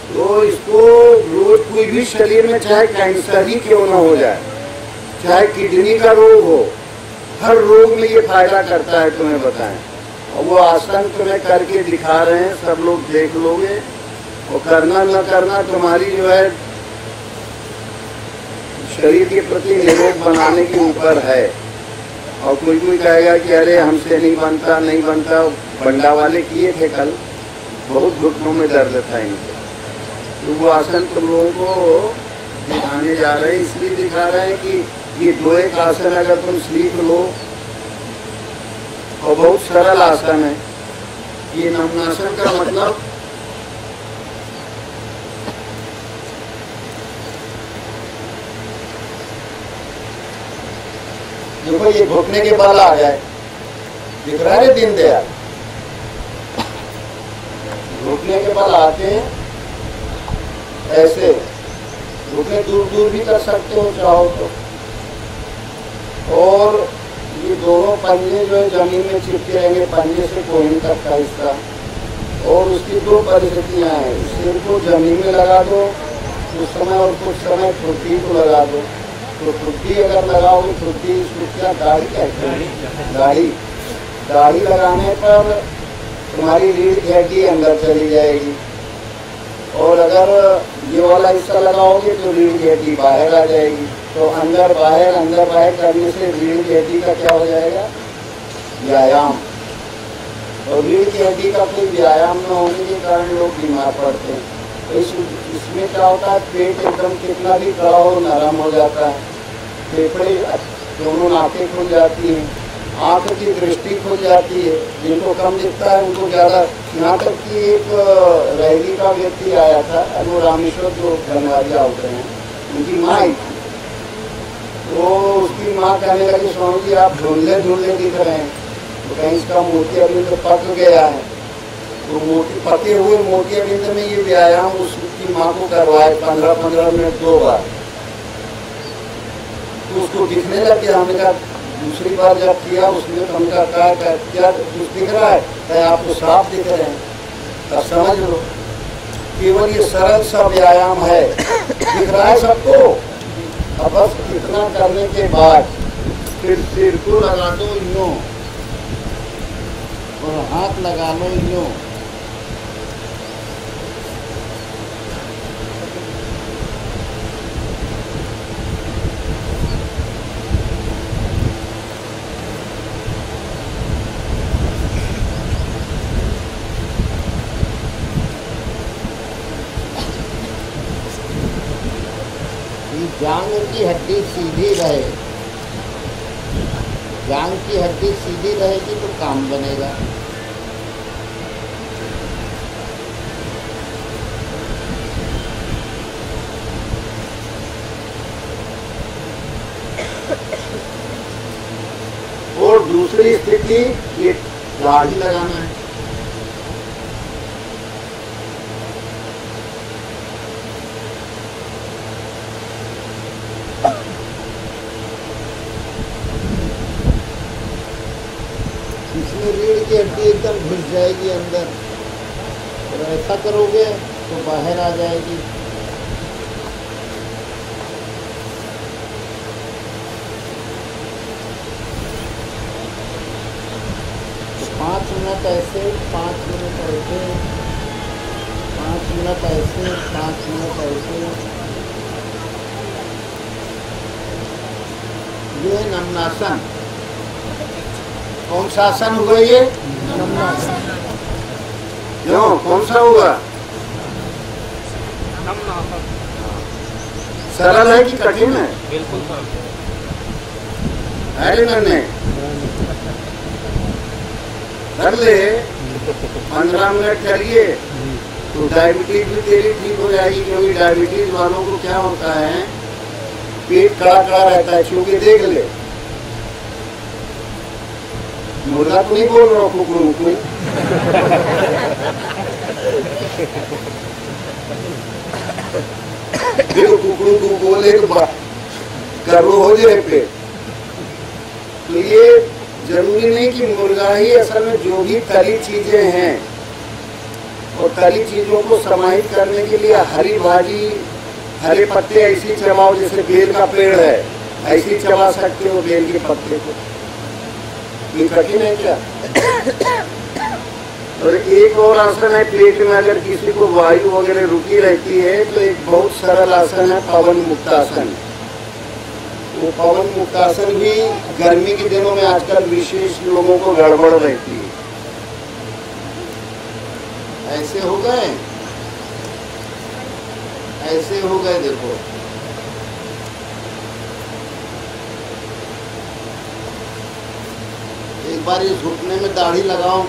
तो इसको रोज कोई भी शरीर में, चाहे कैंसर ही क्यों ना हो जाए, चाहे किडनी का रोग हो, हर रोग में ये फायदा करता है, तुम्हें बताएं। और वो आसन तुम्हें करके दिखा रहे हैं, सब लोग देख लोगे। और करना न करना तुम्हारी जो है शरीर के प्रति निरोग बनाने के ऊपर है। और कोई कोई कहेगा कि अरे हमसे नहीं बनता, नहीं बनता। बंडा वाले किए थे कल, बहुत घुटनों में दर्द था इनसे। तो वो आसन तुम लोगों को दिखाने जा रहे हैं, इसलिए दिखा रहे हैं कि ये दो एक आसन अगर तुम सीख लो, और बहुत सरल आसन है। ये नमनासन का मतलब देखो, ये घुटने के बल आ जाए, दिख रहा है दीनदयाल, घुटने के बल आते हैं ऐसे। घुटने दूर दूर भी कर सकते हो चाहो तो। और ये दोनों पंजे जो है जमीन में चिपके रहेंगे, पंजे से कोहनी तक का हिस्सा। और उसकी दो परिस्थितियां हैं, सिर को जमीन में लगा दो कुछ समय, और कुछ समय ठुड्डी को लगा दो। तो ठुड्डी अगर लगाओगे, ठुड्डी क्या दाढ़ी कहते हैं, दाढ़ी लगाने पर तुम्हारी रीढ़ की हड्डी अंदर चली जाएगी। और अगर ये वाला हिस्सा लगाओगे तो रीढ़ की हड्डी बाहर आ जाएगी। तो अंदर बाहर करने से रीढ़ की हड्डी का क्या हो जाएगा? व्यायाम। और रीढ़ की हड्डी का कोई व्यायाम न होने के कारण लोग बीमार पड़ते हैं। तो इसमें क्या होता है, पेट एकदम कितना भी खड़ा हो नरम हो जाता है, फेफड़े दोनों नाकें खुल जाती हैं, आंख की दृष्टि खुल जाती है। जिनको कम दिखता है उनको ज़्यादा। यहाँ तक कि एक रैली का व्यक्ति आया था, वो रामेश्वर जो गंगारिया होते हैं, उनकी माँ आई थी। तो उसकी माँ कहने लगी, स्वामी जी आप धुंधले दिख रहे हैं। तो कहीं इसका मोतियाबिंद तो पक गया है। तो पके हुए मोतियाबिंद में ये व्यायाम उसकी माँ को करवाए 15-15 मिनट 2 बार। तो उसको दिखने लग गया। हमने कहा, दूसरी बार जब किया उसने तो हमका कहा क्या कुछ दिख रहा है? क्या आपको साफ दिख रहे हैं? तब समझ लो, केवल ये सरल सा व्यायाम है, दिख रहा है सबको। अब बस इतना करने के बाद फिर सिर को लगा दो यूं, और हाथ लगा लो यूं। जांग की हड्डी सीधी रहे, जांग की हड्डी सीधी रहेगी तो काम बनेगा। और दूसरी स्थिति ये दाढ़ी लगाना है। इसमें रीढ़ की हड्डी एकदम घुस जाएगी अंदर, तो ऐसा करोगे तो बाहर आ जाएगी। तो 5 मिनट ऐसे, 5 मिनट ऐसे, 5 मिनट ऐसे, 5 मिनट ऐसे। ये है नमनासन। कौन सा आसन हुआ ये? क्यों, कौन सा हुआ? सरल है कि कठिन है? बिल्कुल अरे मैंने कर ले 15 मिनट करिए तो डायबिटीज भी तेरी ठीक हो जाएगी। क्योंकि डायबिटीज वालों को क्या होता है, पेट कड़ा कड़ा रहता है। क्योंकि देख ले, मुर्गा तो नहीं बोल रहा हूँ, कुकड़ू कुकड़ू। देखो कुकड़ू को बोले तो करो हो जाए पेट। तो ये जरूरी नहीं कि मुर्गा ही, असल में जो भी तली चीजें हैं और तली चीजों को समाहित करने के लिए हरी भाजी, हरे पत्ते ऐसी चबाओ जैसे बेल का पेड़ है, ऐसी चबा सकते हो बेल के पत्ते को। ये कठिन है क्या? और एक और आसन है पेट में, अगर किसी को वायु वगैरह रुकी रहती है तो एक बहुत सरल आसन है पवन मुक्तासन। वो पवन मुक्तासन भी गर्मी के दिनों में आजकल विशेष लोगों को गड़बड़ रहती है। ऐसे हो गए, ऐसे हो गए, देखो एक बार ये घुटने में दाढ़ी लगाओ।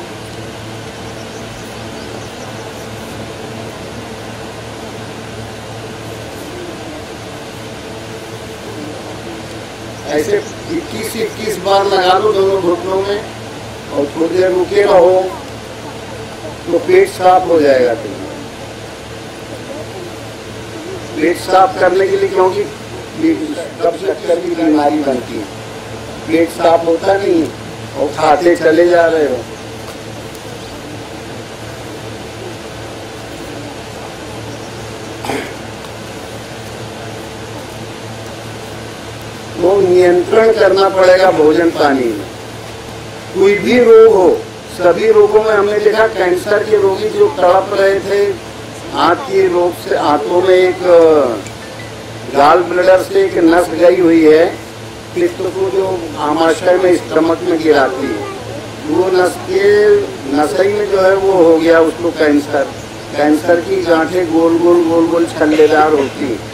ऐसे 21 बार लगा लो दोनों घुटनों में और थोड़ी देर रुके रहो तो पेट साफ हो जाएगा। पेट साफ करने के लिए, क्योंकि कब्ज शक्कर की बीमारी बनती है, पेट साफ होता नहीं और खाते चले जा रहे हो। तो नियंत्रण करना पड़ेगा भोजन पानी में। कोई भी रोग हो, सभी रोगों में हमने देखा कैंसर के रोगी जो तड़प रहे थे आंत के रोग से, आंतों में एक गाल ब्लडर से एक नस गई हुई है, पित्त को जो आमाशय में स्टमक में गिराती है, वो नस के नसई में जो है वो हो गया उसको कैंसर। कैंसर की गांठें गोल गोल गोल गोल छल्लेदार होती है।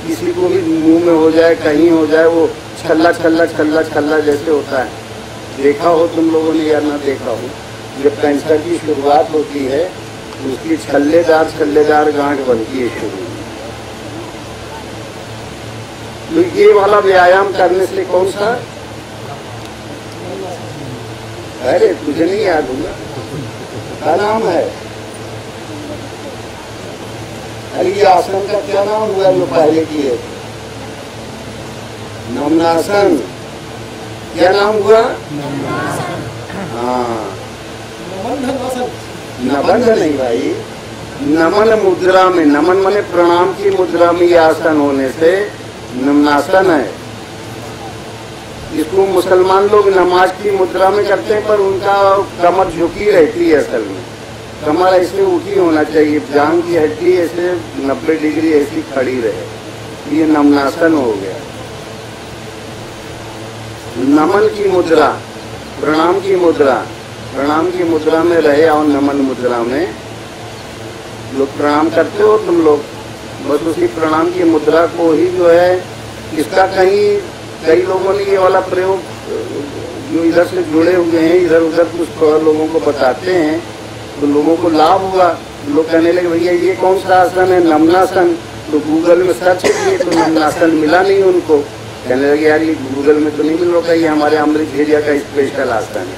किसी को भी मुंह में हो जाए, कहीं हो जाए, वो छल्ला छल्ला छल्ला छल्ला जैसे होता है। देखा हो तुम लोगों ने या ना देखा हो, जब कैंसर की शुरुआत होती है उसकी छल्लेदार छल्लेदार गांठ बनती है शुरू में। तो ये वाला व्यायाम करने से कौन सा, अरे तुझे नहीं याद होगा क्या नाम है? अरे ये आसन का क्या नाम हुआ जो पहले किए? नमनासन। क्या नाम हुआ? हाँ, नबंध नहीं भाई, नमन मुद्रा में, नमन माने प्रणाम की मुद्रा में ये आसन होने से नमनासन है। इसको मुसलमान लोग नमाज की मुद्रा में करते हैं, पर उनका कमर झुकी रहती है। असल में कमर ऐसे उठी होना चाहिए, जांघ की हड्डी ऐसे 90 डिग्री ऐसी खड़ी रहे। ये नमनासन हो गया। नमन की मुद्रा, प्रणाम की मुद्रा, प्रणाम की मुद्रा में रहे और नमन मुद्रा में लोग प्रणाम करते हो तुम लोग, बस उसी प्रणाम की मुद्रा को ही जो है, इसका कई लोगों ने ये वाला प्रयोग जो इधर से जुड़े हुए हैं, इधर उधर कुछ लोगों को बताते हैं तो लोगों को लाभ हुआ। लोग कहने लगे भैया ये कौन सा आसन है? नमनासन। तो गूगल में सर्च किए तो नमनासन मिला नहीं उनको। कहने लगे यार ये गूगल में तो नहीं मिल रहा, ये हमारे अमृत भेजिया का स्पेशल आसन है,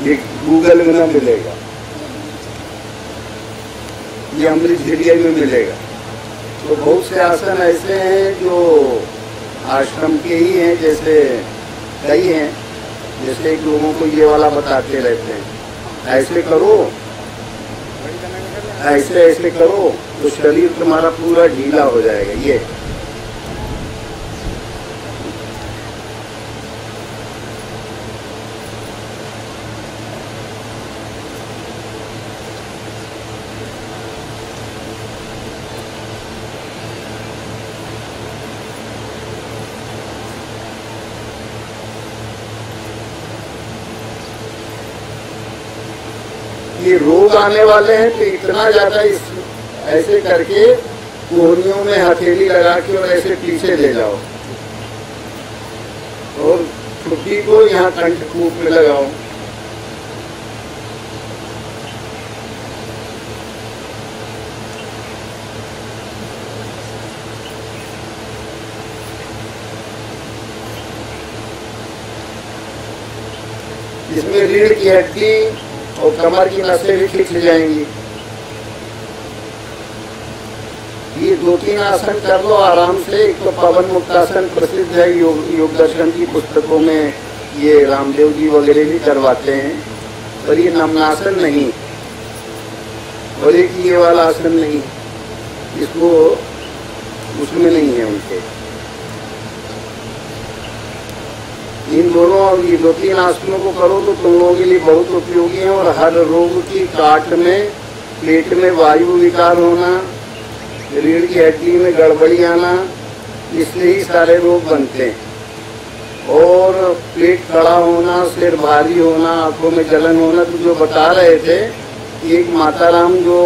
ये गूगल में ना मिलेगा, ये अमृत भेजिया में मिलेगा। तो बहुत से आसन ऐसे हैं जो आश्रम के ही हैं, जैसे कई हैं, जैसे एक लोगों को ये वाला बताते रहते हैं ऐसे करो ऐसे ऐसे करो तो शरीर तुम्हारा पूरा ढीला हो जाएगा। ये रोग आने वाले हैं तो इतना ज्यादा इस ऐसे करके कोहनियों में हथेली लगा के और ऐसे पीछे ले जाओ और छुट्टी को यहाँ कंठकूप में लगाओ। इसमें रीढ़ की हड्डी और कमर की नसें भी खिंच जाएंगी। ये 2-3 आसन कर लो आराम से। एक तो पवन मुक्तासन प्रसिद्ध है, योग दर्शन की पुस्तकों में ये रामदेव जी वगैरह भी करवाते हैं, पर ये नमनासन नहीं और एक ये वाला आसन नहीं, इसको उसमें नहीं है उनके। इन दोनों ये 2-3 आसनों को करो तो तुम लोगों के लिए बहुत उपयोगी है। और हर रोग की काट में, पेट में वायु विकार होना, रीढ़ की हड्डी में गड़बड़ी आना, इससे ही सारे रोग बनते हैं। और पेट कड़ा होना, सिर भारी होना, आंखों में जलन होना, तो जो बता रहे थे एक माताराम जो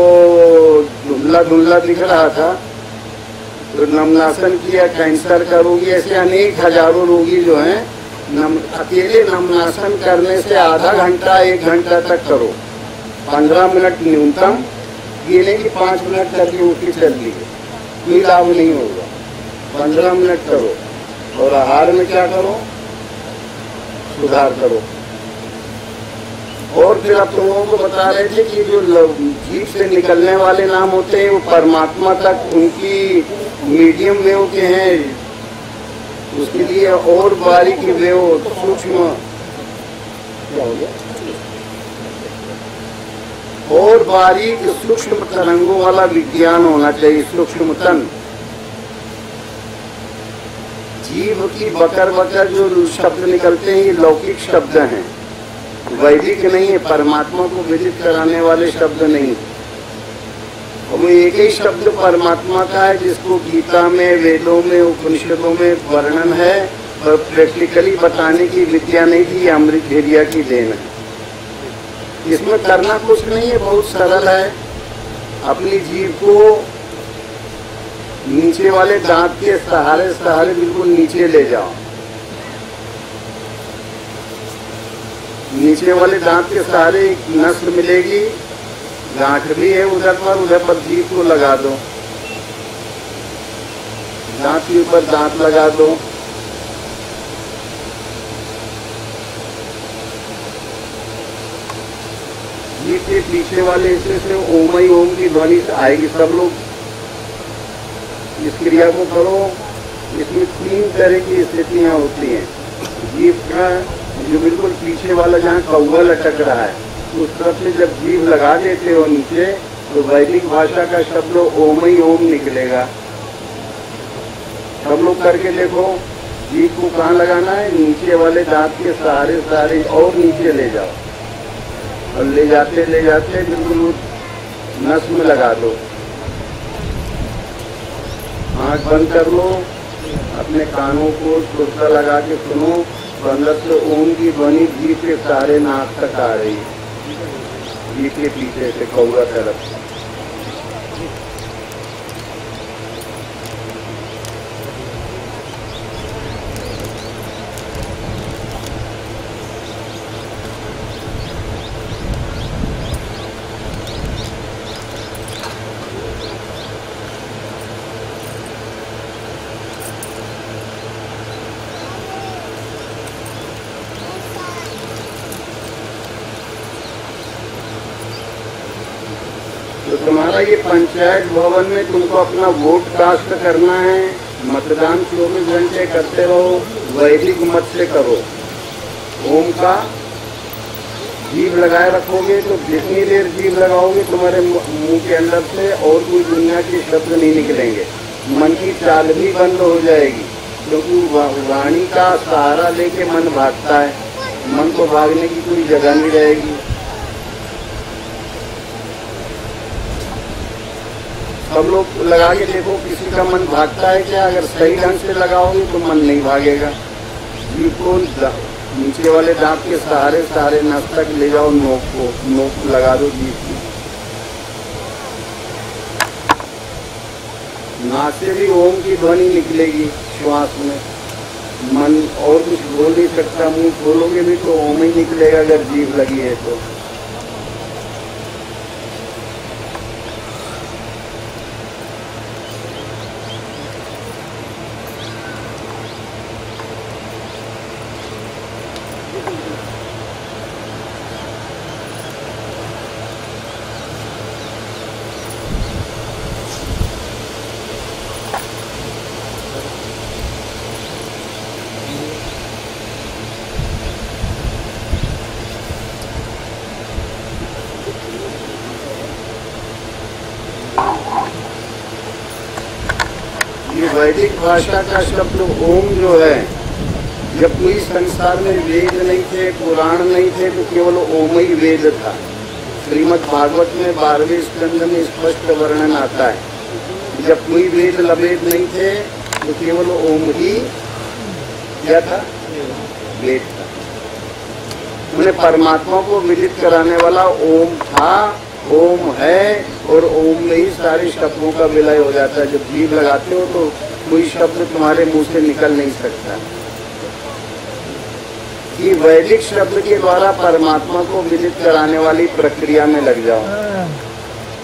धुंधला धुंधला दिख रहा था तो नमनासन किया, कैंसर का रोगी, ऐसे अनेक हजारों रोगी जो हैं अकेले नमनासन करने से आधा घंटा 1 घंटा तक करो, 15 मिनट न्यूनतम, ये नहीं कि 5 मिनट करके उठी चल ली, कोई लाभ नहीं होगा। 15 मिनट करो और आहार में क्या करो, सुधार करो। और फिर आप तुम लोगों को बता रहे थे कि जो जीभ से निकलने वाले नाम होते हैं वो परमात्मा तक उनकी मीडियम वेव के हैं, उसके लिए और बारीक वेव, सूक्ष्म क्या हो गया, और बारीक सूक्ष्म तरंगों वाला विज्ञान होना चाहिए, सूक्ष्म तन। जीव की बकर बकर जो शब्द निकलते हैं ये लौकिक शब्द हैं, वैदिक नहीं है, परमात्मा को विदित कराने वाले शब्द नहीं। वो एक ही शब्द परमात्मा का है जिसको गीता में, वेदों में, उपनिषदों में वर्णन है, और प्रैक्टिकली बताने की विद्या नहीं थी, अमृत भेरिया की देन है। इसमें करना कुछ नहीं है, बहुत सरल है। अपनी जीभ को नीचे वाले दांत के सहारे सहारे बिल्कुल नीचे ले जाओ, नीचे वाले दांत के सहारे एक नस मिलेगी, गांठ भी है उधर पर जीभ को लगा दो, दांत के ऊपर दांत लगा दो। जीभ के पीछे वाले हिस्से से ओम ही ओम की ध्वनि आएगी। सब लोग इस क्रिया को करो। इसमें 3 तरह की स्थितियां होती हैं। जीभ का जो बिल्कुल पीछे वाला जहाँ कौवा लटक रहा है उस तरफ से जब जीभ लगा देते हो नीचे तो वैदिक भाषा का शब्द ओम ही ओम निकलेगा। सब लोग करके देखो। जीभ को कहाँ लगाना है, नीचे वाले दांत के सहारे सहारे और नीचे ले जाओ, और ले जाते बिल्कुल नस में लगा दो। आँख बंद कर लो, अपने कानों को श्रोता लगा के सुनो। अंदर से ओम की ध्वनि जीभ के सहारे नाक तक आ रही है, जीभ के पीछे से कौवा तरफ। तो तुम्हारा ये पंचायत भवन में तुमको अपना वोट कास्ट करना है। मतदान 24 घंटे करते रहो, वैदिक मत से करो। ओम का जीभ लगाए रखोगे तो जितनी देर जीभ लगाओगे तुम्हारे मुंह के अंदर से और कोई दुनिया के शब्द नहीं निकलेंगे। मन की चाल भी बंद हो जाएगी, क्योंकि वाणी का सहारा लेके मन भागता है। मन को भागने की कोई जगह नहीं रहेगी। सब लोग लगा के देखो, किसी का मन भागता है क्या? अगर सही ढंग से लगाओगे तो मन नहीं भागेगा। जीभ को नीचे वाले दांत के सहारे सहारे नस तक ले जाओ, नोक लगा दो जीभ की। नाक से भी ओम की ध्वनि निकलेगी श्वास में। मन और कुछ बोल नहीं सकता, मुंह खोलोगे भी तो ओम ही निकलेगा अगर जीभ लगी है तो। ये वैदिक भाषा का शब्द ओम जो है, जब कोई संसार में वेद नहीं थे, पुराण नहीं थे, तो केवल ओम ही वेद था। श्रीमद् भागवत में 12वें स्कंद में स्पष्ट वर्णन आता है। जब कोई वेद लवेद नहीं थे तो केवल ओम ही क्या था? वेद था। उन्हें परमात्मा को विदित कराने वाला ओम था, ओम है, और ओम में ही सारे शब्दों का विलय हो जाता है। जब जीभ लगाते हो तो कोई शब्द तुम्हारे मुंह से निकल नहीं सकता। ये वैदिक शब्द के द्वारा परमात्मा को विदित कराने वाली प्रक्रिया में लग जाओ।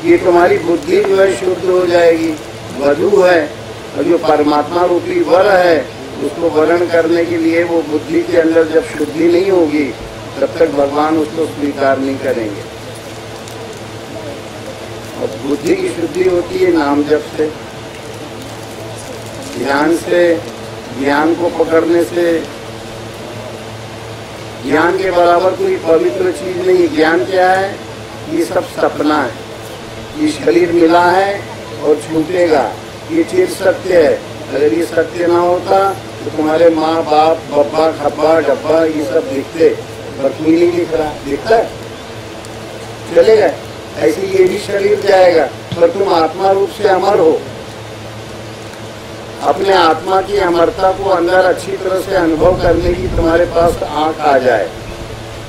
ये तुम्हारी बुद्धि जो है शुद्ध हो जाएगी। वधु है और जो परमात्मा रूपी वर है, उसको वर्ण करने के लिए वो बुद्धि के अंदर जब शुद्धि नहीं होगी तब तक भगवान उसको स्वीकार नहीं करेंगे। और बुद्धि की शुद्धि होती है नाम जप से, ध्यान से, ज्ञान को पकड़ने से। ज्ञान के बराबर कोई पवित्र चीज नहीं। ज्ञान क्या है? ये सब सपना है। ये शरीर मिला है और छूटेगा, ये चीज सत्य है। अगर ये सत्य ना होता तो तुम्हारे माँ बाप, बब्बा, खब्बा, डब्बा ये सब दिखते, पर कोई नहीं दिख रहा। दिखता है, चले गए। ऐसे ये भी शरीर जाएगा, पर तुम आत्मा रूप से अमर हो। अपने आत्मा की अमरता को अंदर अच्छी तरह से अनुभव करने की तुम्हारे पास आंख आ जाए।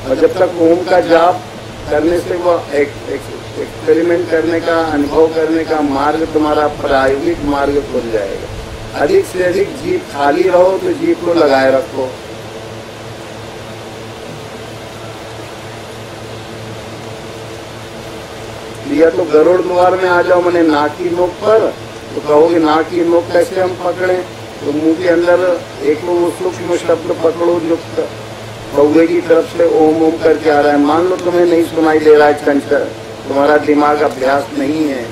और जब तक ओम का जाप करने से वो एक्सपेरिमेंट करने का, अनुभव करने का मार्ग तुम्हारा प्रायोगिक मार्ग खुल जाएगा। अधिक से अधिक जीभ खाली रहो तो जीभ को लगाए रखो। या तो गरुड़ द्वार में आ जाओ, मैंने नाक की नोक पर, तो कहोगे नाक की नोक कैसे हम पकड़े? तो मुंह के अंदर एक वो सूक्ष्म शब्द पकड़ो जो कौवे की तरफ से ओम ओम करके आ रहा है। मान लो तुम्हें नहीं सुनाई दे रहा है, चंचल, तुम्हारा दिमाग अभ्यास नहीं है,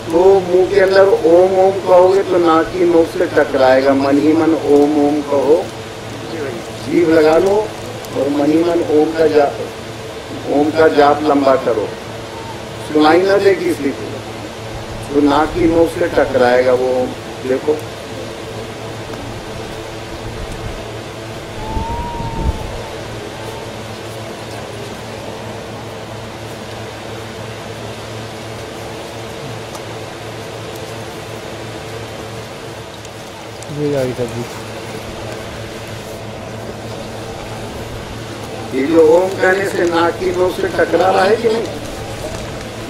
तो मुंह के अंदर ओम ओम कहोगे तो नाक की नोक से टकराएगा। मन ही मन ओम ओम कहो, जीभ लगा लो और मन ही मन ओम का जाप लंबा करो। सुनाई न दे किसी को तो नाक की नोक से टकराएगा वो। देखो ये जो ओम कहने से नाक की नोक से टकरा रहा है कि नहीं?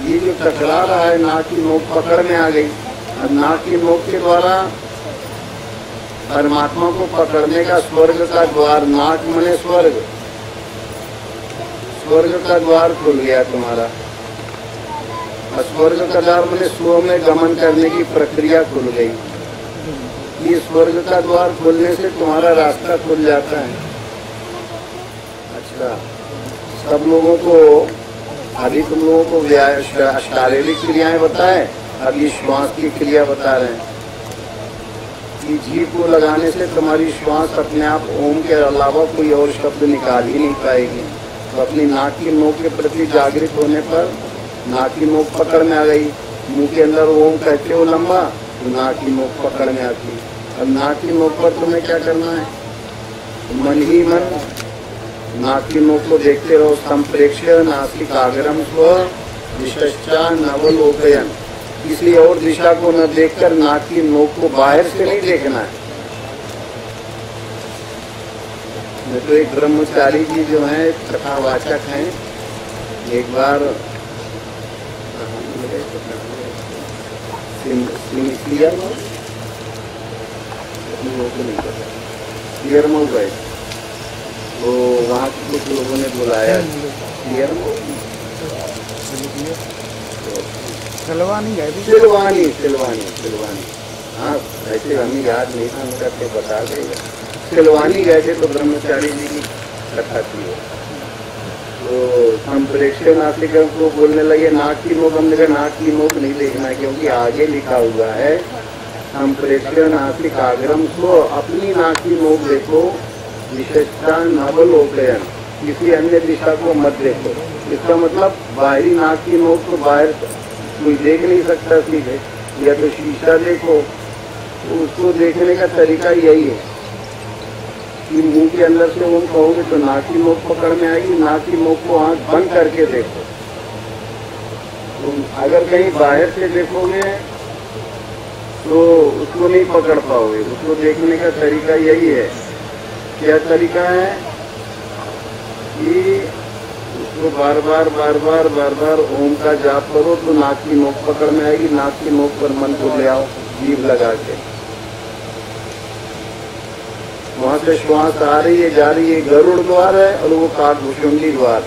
ये जो टकरा रहा है, नाक की नोक पकड़ में आ गई। अब नाक की नोक के द्वारा परमात्मा को पकड़ने का स्वर्ग का द्वार, नाक मने स्वर्ग, स्वर्ग का द्वार खुल गया तुम्हारा। और स्वर्ग का द्वार मने स्व में गमन करने की प्रक्रिया खुल गई। ये स्वर्ग का द्वार खुलने से तुम्हारा रास्ता खुल जाता है। अच्छा, सब लोगों को अभी तुम लोगों को शारीरिक क्रियाएं बताएं, अब ये श्वास की क्रिया बता रहे हैं कि जीभ को लगाने से तुम्हारी श्वास अपने आप ओम के अलावा कोई और शब्द निकाल ही नहीं पाएगी। तो अपनी नाक की नोक के प्रति जागृत होने पर नाक की नोक पकड़ में आ गई। मुंह के अंदर ओम कहते हो लंबा, तो नाक की नोक पकड़ में आती। अब नाक की नोक पर तुम्हें क्या करना है? मन ही मन नाक की नोक को देखते रहो। संप्रेक्ष्य नासिकाग्रम स्व दिशा नवलोकयन, किसी और दिशा को न देखकर नाक की नोक को बाहर से नहीं देखना है। तो एक ब्रह्मचारी जी जो है कथावाचक हैं, एक बार सियरमऊ गए, तो वहाँ के कुछ लोगों ने बुलाया। सिलवानी, हाँ ऐसे हमें याद नहीं था, करके बता देगा। सिलवानी गए थे तो ब्रह्मचारी जी की कथा थी। तो संप्रेक्ष्य नासिका को बोलने लगे नाक की नोक। हमने कहा नाक की नोक नहीं देखना है, क्योंकि आगे लिखा हुआ है संप्रेक्ष्य नासिकाग्रम को, अपनी नाक की नोक देखो, विशेषता नवलोकयन, किसी अन्य दिशा को मत देखो। इसका मतलब बाहरी नाक की नोक तो बाहर कोई देख नहीं सकता सीधे, या तो शीशा देखो। तो उसको देखने का तरीका यही है कि मुंह के अंदर से ओम कहोगे तो नाक की नोक पकड़ में आएगी। नाक की नोक को आंख बंद करके देखो। तो अगर कहीं बाहर से देखोगे तो उसको नहीं पकड़ पाओगे। उसको देखने का तरीका यही है। क्या तरीका है कि उसको बार बार ओम का जाप करो तो नाक की नोक पकड़ में आएगी। नाक की नोक पर मन को ले आओ जीभ लगा के, वहां से श्वास आ रही है जा रही है। गरुड़ द्वार है और वो काकभुषुंडी द्वार,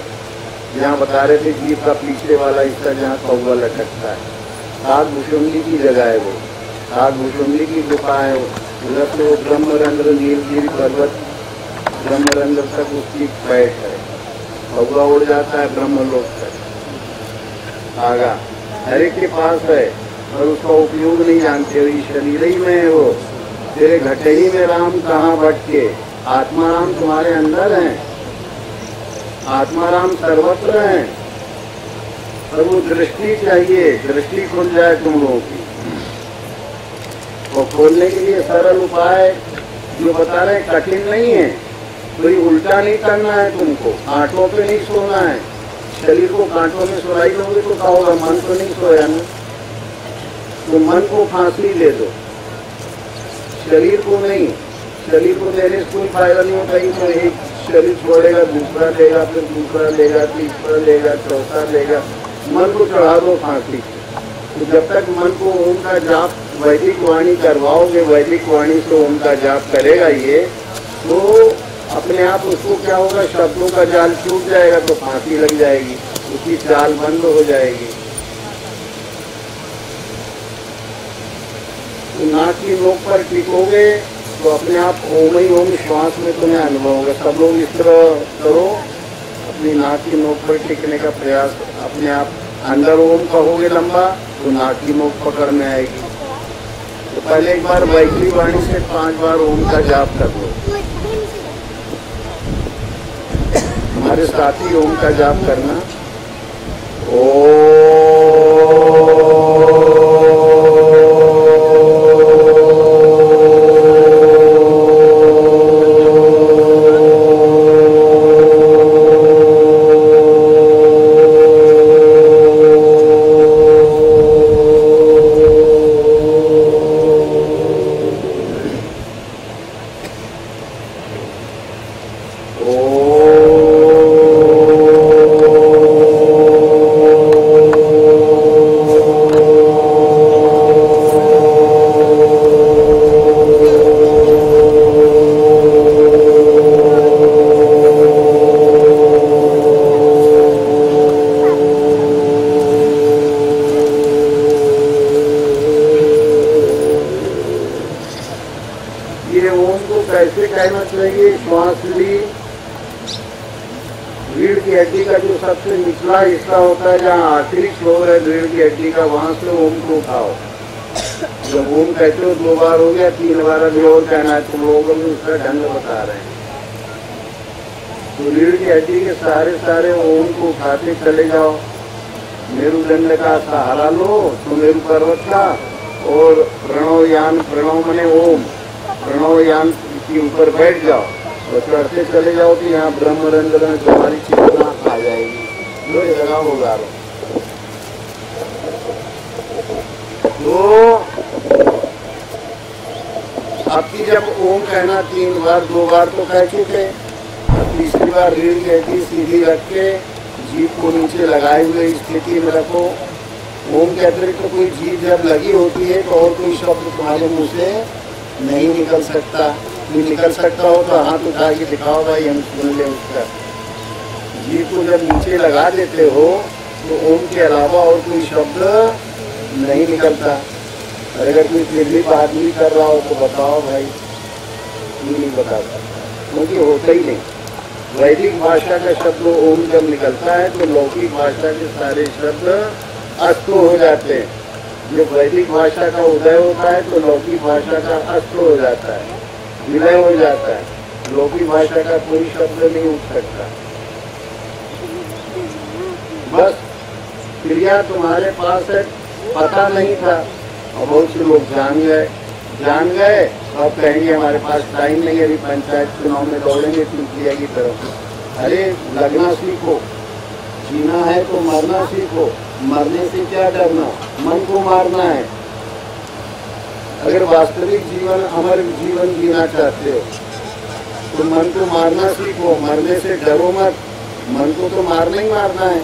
जहाँ बता रहे थे जीभ का पीछे वाला हिस्सा जहाँ कौवा लटकता है, काकभुषुंडी की जगह है वो। काकभुषुंडी की गुफा है उधर से वो ब्रह्मरंध्र नीलगिरी पर्वत ब्रह्मरंध्र तक उसकी पैठ है। कौवा उड़ जाता है ब्रह्मलोक तक आगा, हर एक के पास है और उसका उपयोग नहीं जानते। वही शरीर ही में है वो। तेरे घटे ही में राम कहाँ भटके, आत्मा राम तुम्हारे अंदर है। आत्मा राम सर्वत्र है, पर वो दृष्टि चाहिए, दृष्टि खुल जाए तुम लोगों की। और खोलने के लिए सरल उपाय जो बता रहे हैं कठिन नहीं है। कोई उल्टा नहीं करना है तुमको, कांटों पे नहीं सोना है। शरीर को कांटों में सुलाई लोगे तो क्या होगा? मन तो नहीं सोया ना। तो मन को फांसी दे दो, शरीर को नहीं। शरीर को देने से कोई फायदा नहीं होता। ही तो एक शरीर छोड़ेगा, दूसरा लेगा, फिर दूसरा लेगा, तीसरा लेगा, चौथा लेगा। मन को चढ़ा दो फांसी। तो जब तक मन को ओम का जाप वैदिक वाणी करवाओगे, वैदिक वाणी से ओम का जाप करेगा ये, तो अपने आप उसको क्या होगा? शब्दों का जाल छूट जाएगा तो फांसी लग जाएगी, उसकी चाल बंद हो जाएगी। तो नाक की नोक पर टिकोगे तो अपने आप ओम ही ओम श्वास में तुम्हें अनुभव होगा। सब लोग इस तरह करो, अपनी नाक की नोक पर टिकने का प्रयास। अपने आप अंदर ओम कहोगे लंबा तो नाक की नोक पकड़ में आएगी। तो पहले एक बार वैदिक वाणी से 5 बार ओम का जाप कर लो। हमारे साथी ओम का जाप करना। कैसे कहना चाहिए? श्वास ली, रीढ़ की हड्डी का जो सबसे निचला हिस्सा होता है, जहाँ आखिरी छोर है रीढ़ की हड्डी का, वहां से ओम को उठाओ। जब ओम कहते हो 2 बार हो गया, 3 बार अभी और कहना है। तुम लोगों को उसका ढंग बता रहे हैं। तो रीढ़ की हड्डी के सारे ओम को उठाते चले जाओ। मेरुदंड का सहारा लो, सुमेरु पर्वत का, और प्रणवयान, प्रणव मने ओम, प्रणवयान के ऊपर बैठ जाओ और चढ़ते चले जाओ तो यहाँ ब्रह्मरंध्र में तुम्हारी चेतना आ जाएगी। लो ये जगह होगा। तो आपकी जब ओम कहना 3 बार, 2 बार तो कह चुके, तीसरी बार रीढ़ की हड्डी सीधी रख के जीभ को नीचे लगाए हुए स्थिति में रखो। ओम के अतिरिक्त तो कोई जीभ जब लगी होती है तो और कोई शब्द तुम्हारे मुंह से नहीं निकल सकता। कोई निकल सकता हो तो हाथ उठा के दिखाओ भाई, हम सुन ले उसका। जीभ को जब नीचे लगा देते हो तो ओम के अलावा और कोई शब्द नहीं निकलता। अगर कोई फिर भी बात नहीं कर रहा हो तो बताओ भाई, नहीं बताता, क्योंकि होता ही नहीं। वैदिक भाषा का शब्द ओम जब निकलता है तो लौकिक भाषा के सारे शब्द अस्त हो जाते हैं। जब वैदिक भाषा का उदय होता है तो लौकिक भाषा का अस्त हो जाता है, विलय हो जाता है। लौकिक भाषा का कोई शब्द नहीं उठ सकता। बस क्रिया तुम्हारे पास है, पता नहीं था और बहुत से लोग जान गए। अब कहेंगे हमारे पास टाइम नहीं है, अभी पंचायत चुनाव में दौड़ेंगे क्रिया की तरफ। अरे लगना सीखो, जीना है तो मरना सीखो। मरने से क्या डरना, मन को मारना है। अगर वास्तविक जीवन, अमर जीवन जीना चाहते हो तो मन को मारना सीखो। मरने से डरो मत, मन को तो मारना ही मारना है।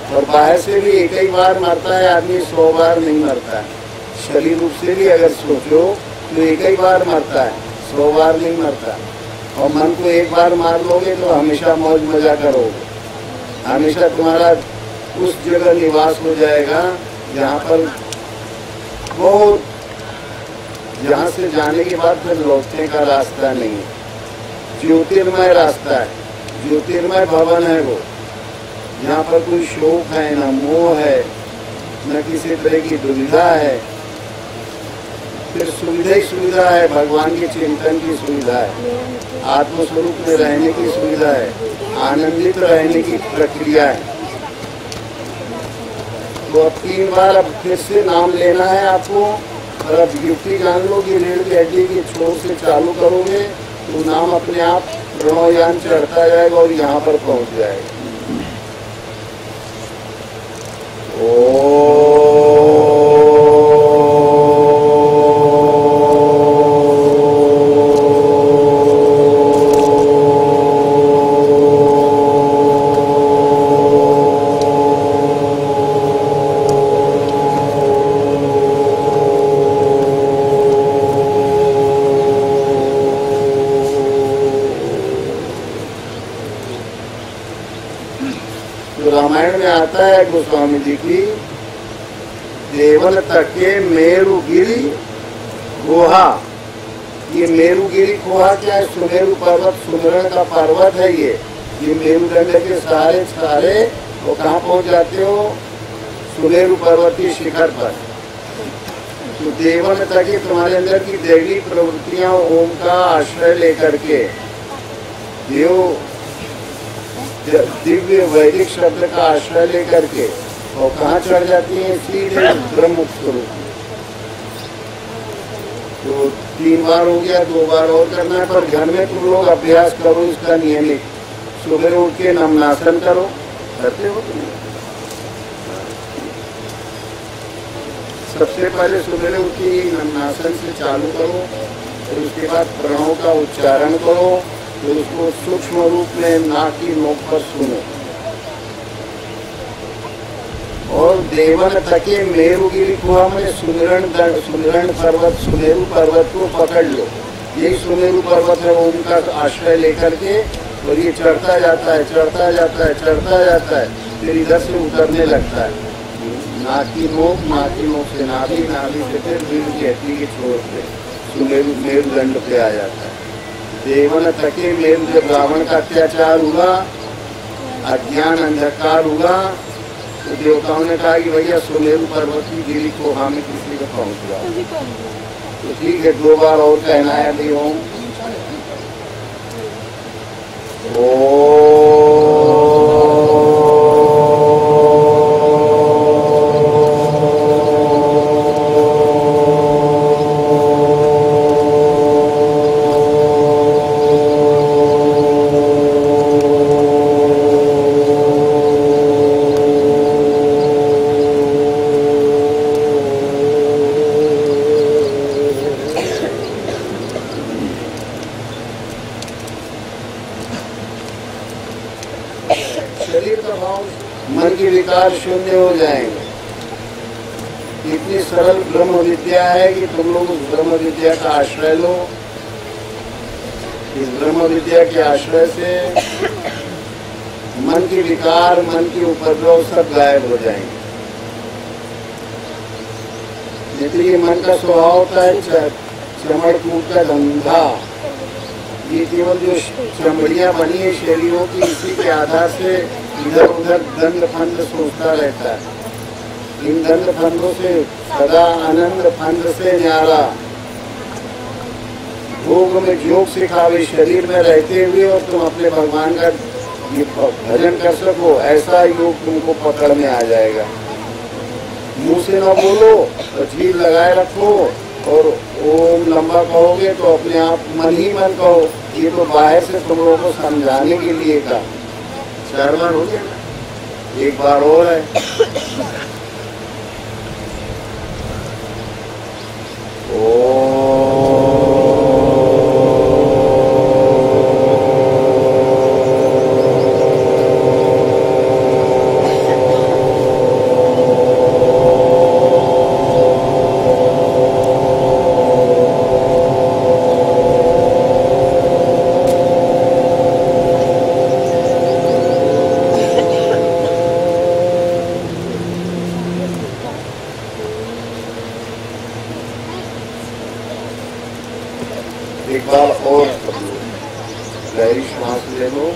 और बाहर से भी एक ही बार मरता है आदमी, 100 बार नहीं मरता है। शरीर रूप से भी अगर सोचो तो एक ही बार मरता है, 100 बार नहीं मरता। और मन को एक बार मार लोगे तो हमेशा मौज मजा करोगे। हमेशा तुम्हारा उस जगह निवास हो जाएगा जहाँ पर बहुत, जहाँ से जाने के बाद फिर लौटने का रास्ता नहीं है। ज्योतिर्मय रास्ता है, ज्योतिर्मय भवन है वो, यहाँ पर कोई शोक है, न मोह है, न किसी तरह की दुविधा है। फिर सुविधा ही सुविधा है, भगवान के चिंतन की सुविधा है, आत्मस्वरूप में रहने की सुविधा है, आनंदित रहने की प्रक्रिया है। तो अब 3 बार अब फिर से नाम लेना है आपको। और अब युक्ति जान लो कि रीढ़ की हड्डी के छोर से चालू करोगे तो नाम अपने आप प्रणवयान चढ़ता जाएगा और यहाँ पर पहुँच जाएगा। रामायण में आता है गोस्वामी जी की, देवल तके मेरुगिरी गुहा। ये मेरुगिरी गुहा क्या है? सुमेरु पर्वत, सुमिरण का पर्वत है ये मेरुदंड के सारे वो कहाँ पहुँच जाते हो? सुमेरु पर्वतीय शिखर पर। तो देवल तके तुम्हारे अंदर की दैवी प्रवृत्तियां ओम का आश्रय लेकर के, देव दिव्य वैदिक शब्द का आश्रय लेकर के और कहाँ चढ़ जाती है? सीधे ब्रह्म स्वरूप। तो 3 बार हो गया, 2 बार और करना है। पर घर में तुम लोग अभ्यास करो इसका नियमित। सुबह उठ के नमनासन करो, करते हो तुम? सबसे पहले सुबह उठ के नमनासन से चालू करो, फिर उसके बाद प्रणव का उच्चारण करो, तो उसको सूक्ष्म रूप में नाक की नोक पर सुनो। और देवन तके मेरुगिरी गुहा में सुमिरण पर्वत, सुमेरु पर्वत को पकड़ लो। यही सुमेरु पर्वत है, ओम का आश्रय लेकर के, और ये चढ़ता जाता है, चढ़ता जाता है, चढ़ता जाता है, फिर इधर से उतरने लगता है। नाक की नोक से नाभि, नाभि से फिर रीढ़ की हड्डी के छोर पे मेरुदंड पे आ जाता है। देवन तके मेरु, जब रावण का अत्याचार हुआ, अज्ञान अंधकार हुआ, तो देवताओं ने कहा कि भैया सुमेरु पर्वत की गिरी को हमें किसी को पहुँच जाओ। तो ठीक है, 2 बार और कहना है अभी ओम। शरीर का भाव, मन के विकार शून्य हो जाएंगे। इतनी सरल ब्रह्म विद्या है कि तुम लोग उस ब्रह्म विद्या का आश्रय लो। इस ब्रह्म विद्या के आश्रय से मन के विकार, मन के उपद्रव सब गायब हो जाएंगे। इसलिए मन का स्वभाव होता है चमड़ कूट का धंधा। ये केवल जो चमड़ियां बनी है शरीरों की, इसी के आधार से इधर उधर दंड फंड सोचता रहता है। इन दंड फंडों से सदा आनंद फंड से न्यारा भोग में योग सिखावे शरीर में रहते हुए, और तुम अपने भगवान का भजन कर सको, ऐसा योग तुमको पकड़ में आ जाएगा। मुंह से न बोलो तो जीभ लगाए रखो, और ओम लंबा कहोगे तो अपने आप मन ही मन कहो। ये तो बाहर से तुम लोगों को समझाने के लिए का 4 बार हो गया, एक बार और है। एक बार और गहरी श्वास ले लो।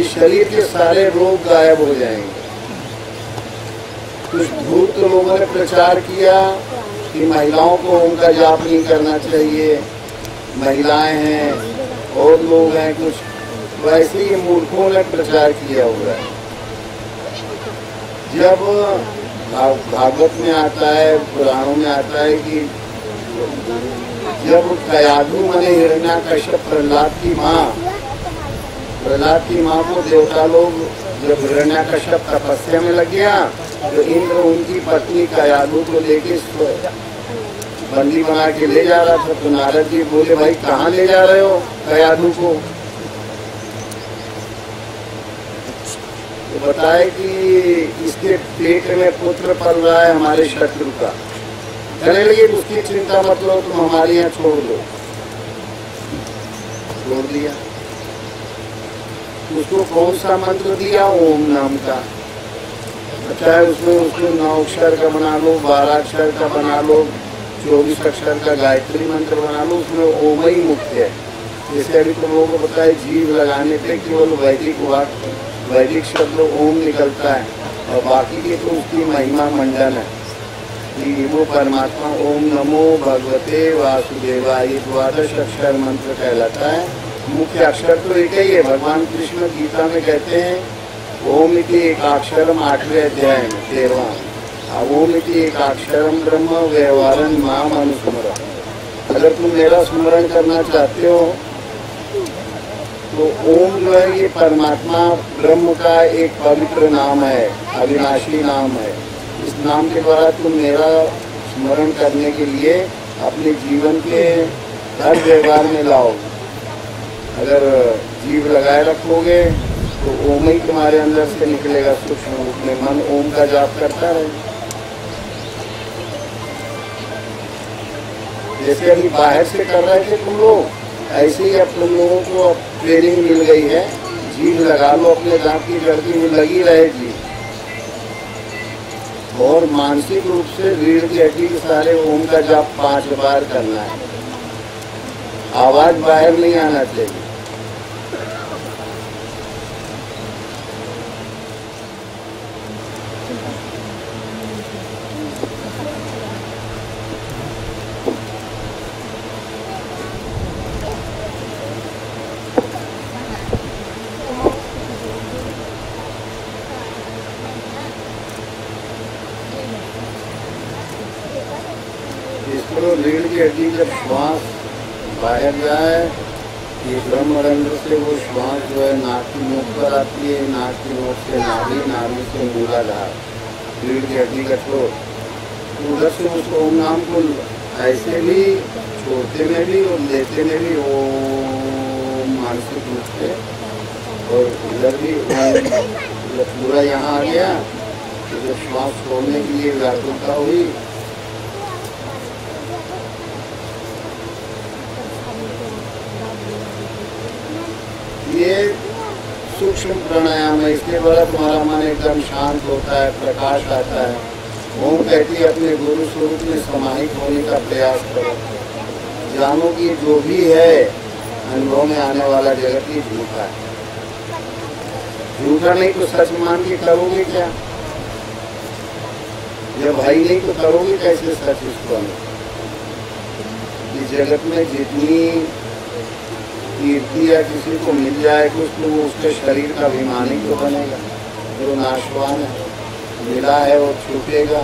शरीर के सारे रोग गायब हो जाएंगे। कुछ धूर्त लोगों ने प्रचार किया कि महिलाओं को उनका जाप नहीं करना चाहिए, महिलाएं हैं और लोग हैं, कुछ वैसे ही मूर्खों ने प्रचार किया हुआ है। जब भागवत में आता है, पुराणों में आता है कि जब कयाधु मने हिरण्याकश्यप प्रहलाद की माँ को देवता लोग जब हिरण्याकश्यप तपस्या में लग गया, तो इंद्र उनकी पत्नी कयाधु को लेके बंदी बना के ले जा रहा था। तो नारद जी बोले, भाई कहाँ ले जा रहे हो कयाधु को? तो बताए कि इसके पेट में पुत्र पल रहा है हमारे शत्रु का। कहने लगे उसकी चिंता मत लो, तुम हमारे यहाँ छोड़ दो। छोड़ दिया। उसको कौन सा मंत्र दिया? ओम नाम का। चाहे उसमें उसको 9 अक्षर का बना लो, 12 अक्षर का बना लो, 24 अक्षर का गायत्री मंत्र बना लो, उसमें ओम ही मुख्य है। जैसे अभी तुम लोगों को पता है, जीभ लगाने पे केवल वैदिक शब्द ओम निकलता है, और बाकी के तो उसकी महिमा मंडन है कि वो परमात्मा ओम नमो भगवते वासुदेवाय 12 अक्षर मंत्र कहलाता है। मुख्य अक्षर तो एक ही है। भगवान कृष्ण गीता में कहते हैं ओम इति एकाक्षरम 8वें अध्याय में 13वां, ओम इति एकाक्षरम ब्रह्म व्यवहारन माम अनुस्मर। अगर तुम मेरा स्मरण करना चाहते हो तो ओम जो है ये परमात्मा ब्रह्म का एक पवित्र नाम है, अविनाशी नाम है। इस नाम के द्वारा तुम मेरा स्मरण करने के लिए अपने जीवन के हर व्यवहार में लाओ। अगर जीभ लगाए रखोगे तो ओम ही तुम्हारे अंदर से निकलेगा सूक्ष्म रूप में। मन ओम का जाप करता रहे। जैसे अभी बाहर से कर रहे थे तुम लोग, ऐसे ही अब तुम लोगों को ट्रेनिंग मिल गई है। जीभ लगा लो अपने दांत की जड़की में, लगी रहे जीभ। और मानसिक रूप से रीढ़ की हड्डी के सारे ओम का जाप 5 बार करना है। आवाज बाहर नहीं आना चाहिए। इसको रीढ़ की हड्डी जब श्वास बाहर जाए, ये ब्रह्मरंध्र से वो श्वास जो है नाक की नोक पर आती है, नाक की नोक से नाभि, नाभि से मूलाधार, रीढ़ की हड्डी का छोर। उधर से उस ओम नाम को ऐसे भी छोड़ते में भी और लेते में भी ओम मानसिक रूप से, और इधर भी पूरा यहाँ आ गया। तो जब श्वास छोड़ने के लिए व्याकुलता हुई, ये सूक्ष्म प्राणायाम है। इसके द्वारा तुम्हारा मन एकदम शांत होता है, प्रकाश आता है। ओम कहती है अपने गुरु स्वरूप में समाहित होने का प्रयास करो। जानो कि जो भी है अनुभव में आने वाला जगत ही झूठा है। झूठा नहीं तो सच मान के करोगे क्या? जब भाई नहीं तो करोगे कैसे सच इसको? इस जगत में जितनी कीर्ति या किसी को मिल जाए कुछ, तो वो उसके शरीर का अभिमानी तो बनेगा। जो नाशवान है, मिला है वो छूटेगा।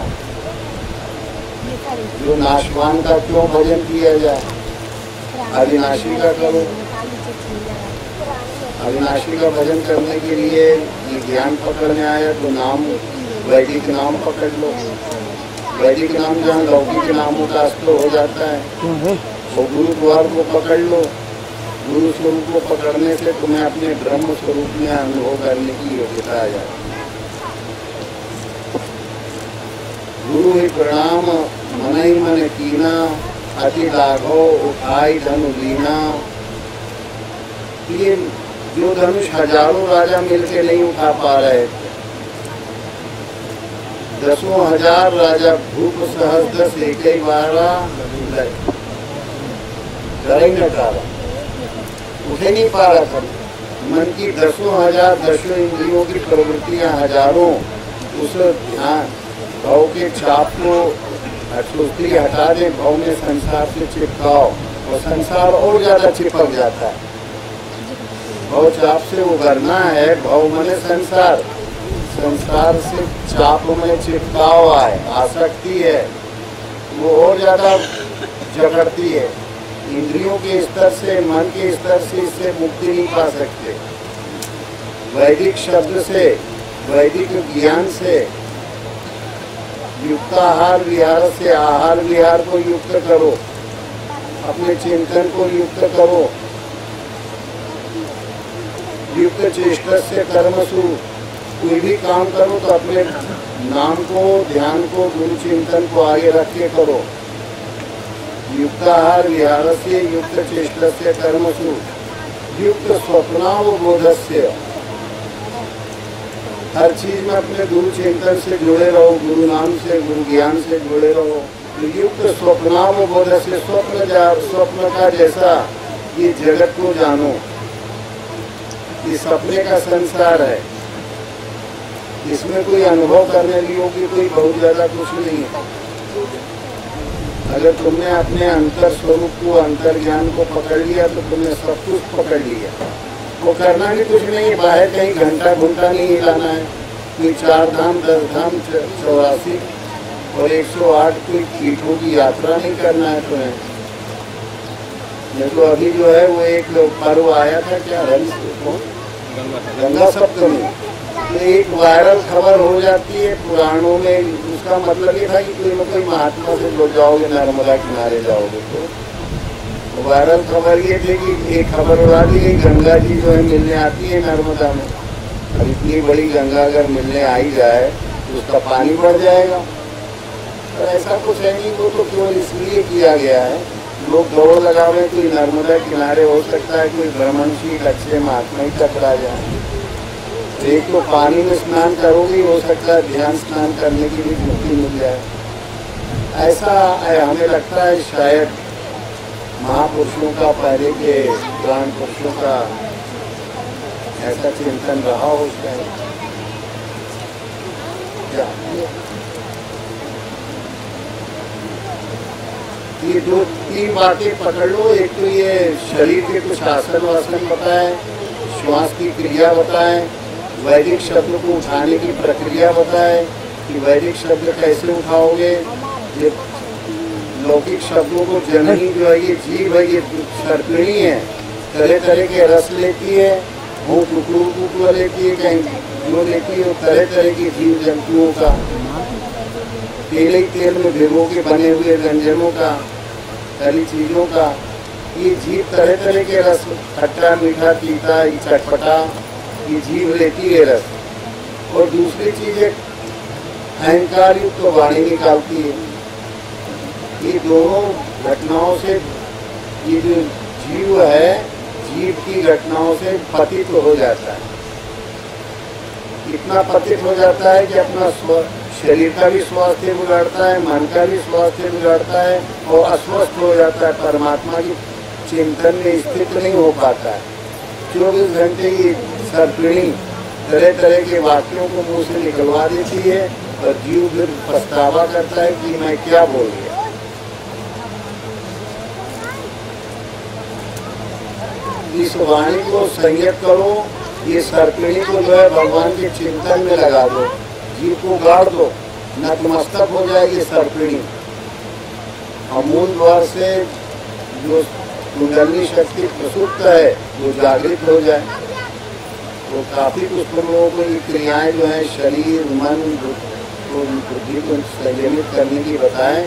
जो नाशवान का क्यों भजन किया जाए? अविनाशी का करो। अविनाशी का भजन करने के लिए ये ज्ञान पकड़ने आया तो नाम, वैदिक नाम पकड़ लो। वैदिक नाम जहाँ लौकिक नामों का अस्त्र हो जाता है, वो गुरु द्वार को पकड़ लो। गुरु स्वरूप को पकड़ने से तुम्हें अपने ब्रह्म स्वरूप में अनुभव करने की योग्यता आ जाए। गुरु ही प्रणाम मन ही मन कीना, अति लाघो उठाई धनु लीना। ये जो धनुष हजारों राजा मिलके नहीं उठा पा रहे थे, 10,000 राजा भूप सहस्र एक ही बारा न कारा, उठे नहीं पा रहा था। मन की 10,000 10 इंद्रियों की प्रवृत्तियां हजारों उस ध्यान भाव के छाप को हटा दें, भाव में संसार से चिपकाओ और संसार और ज्यादा चिपक जाता है। भाव चाप से उभरना है। भाव मने संसार, संसार से चाप में चिपकाव आए, आसक्ति है, वो और ज्यादा जकड़ती है। इंद्रियों के स्तर से, मन के स्तर से इससे मुक्ति नहीं पा सकते। वैदिक शब्द से, वैदिक ज्ञान से, युक्ताहार विहार से आहार विहार को युक्त करो, अपने चिंतन को युक्त करो। युक्त चेष्टा से कर्मसु, कोई भी काम करो तो अपने नाम को, ध्यान को, गुरु चिंतन को आगे रख के करो। युक्ताहार विहार से, युक्त चेष्टा से कर्मसु, युक्त स्वप्नावबोधस्य। हर चीज में अपने गुरु चिंतन से जुड़े रहो, गुरु नाम से, गुरु ज्ञान से जुड़े रहो। युक्त स्वप्नावबोधस्य, स्वप्न का जैसा ये जगत को जानो। ये सपने का संसार है, इसमें कोई अनुभव करने योग्य कोई बहुत ज्यादा कुछ नहीं है। अगर तुमने अपने अंतर स्वरूप को, अंतर ज्ञान को पकड़ लिया तो तुमने सब कुछ पकड़ लिया। वो करना भी कुछ नहीं है, बाहर कहीं घंटा घुंटा नहीं हिलाना है। कोई 4 धाम 10 धाम 84 और 108 कोई पीठों की यात्रा नहीं करना है तुम्हें। तो अभी जो है वो एक पर्व आया था, क्या गंगा सप्तमी, तो एक वायरल खबर हो जाती है पुराणों में। उसका मतलब ये था कि कोई न कोई महात्मा से जुड़ जाओगे, नर्मदा किनारे जाओगे। तो वायरल खबर ये थी कि एक खबर उड़ा दी गई, गंगा जी जो है मिलने आती है नर्मदा में। अब इतनी बड़ी गंगा अगर मिलने आई जाए तो उसका पानी बढ़ जाएगा। तो ऐसा कुछ है नहीं, वो तो केवल इसलिए किया गया है लोग दौड़ लगा रहे, कोई नर्मदा किनारे हो सकता है, कोई भ्रमणशील अच्छे महात्मा ही टकरा जाए। एक तो पानी में स्नान करोगे, हो सकता है ध्यान स्नान करने की भी मुक्ति मिल जाए। ऐसा हमें लगता है शायद महापुरुषों का, पहले के पुराण पुरुषों का ऐसा चिंतन रहा हो उस टाइम। ये दो तीन बातें पकड़ लो। एक तो ये शरीर के कुछ आसन वासन बताएं, श्वास की क्रिया बताएं, वैदिक शब्द को उठाने की प्रक्रिया बताएं कि वैदिक शब्द कैसे उठाओगे। ये लौकिक शब्दों को जननी जो है, ये जीव है, ये सर्पिणी है, तरह तरह के रस लेती है, वो टुकड़ों लेती है, कहीं जो लेती है, तरह तरह की जीव जंतुओं का, तेल ही तेल में भिगो के बने हुए व्यंजनों का, तली चीजों का। ये जीव तरह तरह के रस, खट्टा मीठा तीखा चटपटा, ये जीव लेती है रस। और दूसरी चीज अहंकार युक्त तो वाणी निकालती है। ये दोनों घटनाओं से ये जो जीव है, जीव की घटनाओं से पतित हो जाता है। इतना पतित हो जाता है कि अपना शरीर का भी स्वास्थ्य बिगाड़ता है, मन का भी स्वास्थ्य बिगाड़ता है और अस्वस्थ हो जाता है, परमात्मा की चिंतन में स्थित नहीं हो पाता है। 24 घंटे की सर्पिणी तरह तरह के वाक्यों को मुंह से निकलवा देती है और जीव फिर पछतावा करता है कि मैं क्या बोल गया। इस वाणी को संयत करो, ये सर्पिणी को जो है भगवान के चिंतन में लगा दो, जीव को गाड़ दो, नतमस्तक हो जाएगी सर्पिणी। और मूल द्वार से जो कुंडलिनी शक्ति प्रसुप्त है वो जागृत हो जाए। तो काफी कुछ लोगों को ये क्रियाएं जो है शरीर मन को बुद्धि को संयमित करने की बताएं,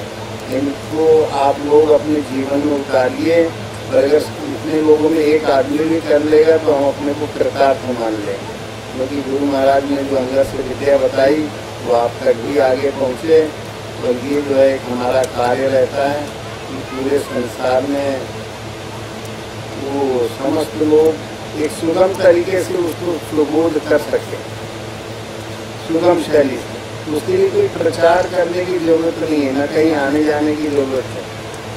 इनको आप लोग अपने जीवन में उतारिए। अगर इतने लोगों में एक आदमी भी कर लेगा तो हम अपने को कृतार्थ मान लें, क्योंकि गुरु महाराज ने जो अंदर से विद्या बताई वो आप तक भी आगे पहुँचे। तो ये जो है एक हमारा कार्य रहता है कि पूरे संसार में वो समस्त लोग एक सुगम तरीके से उसको सुबोध कर सके, सुगम शैली से। उसके लिए कोई प्रचार करने की जरूरत नहीं है, न कहीं आने जाने की जरूरत है।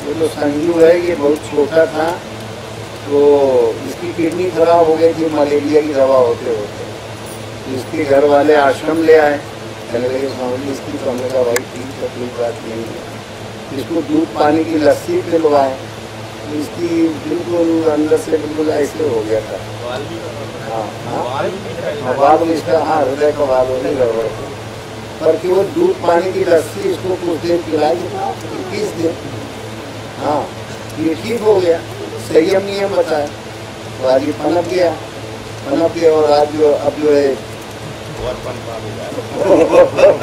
वो जो संजू है ये बहुत छोटा था, तो इसकी किडनी खराब हो गई थी मलेरिया की दवा होते होते। तो इसके घर वाले आश्रम ले आए, कहने लगे स्वामी इसकी, तो हमने कहा भाई ठीक है कोई बात नहीं है। इसको दूध पानी की लस्सी पिलवाए, इसकी बिल्कुल अंदर से बिल्कुल ऐसे हो गया था। हाँ बाद में इसका हृदय का वाल होने गड़बड़ था, पर कि वो दूध पानी की लस्सी इसको कुछ देर पिलाई, 21 दिन। हाँ ये ठीक हो गया, संयम नियम बताया, तो आज ये पनप गया और आज जो अब जो है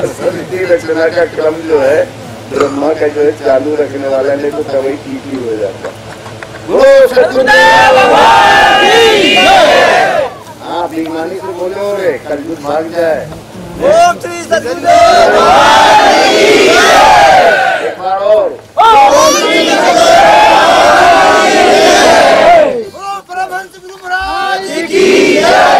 समिति रचना का क्रम जो है ब्रह्मा का जो है चालू रखने वाला ने तो तभी ठीक ही हो जाता। हाँ बेईमानी से बोले हो रे, कलयुग भाग जाए। ओम श्री सद्गुरु एक बार और परमहंस गुरु महाराज की जय।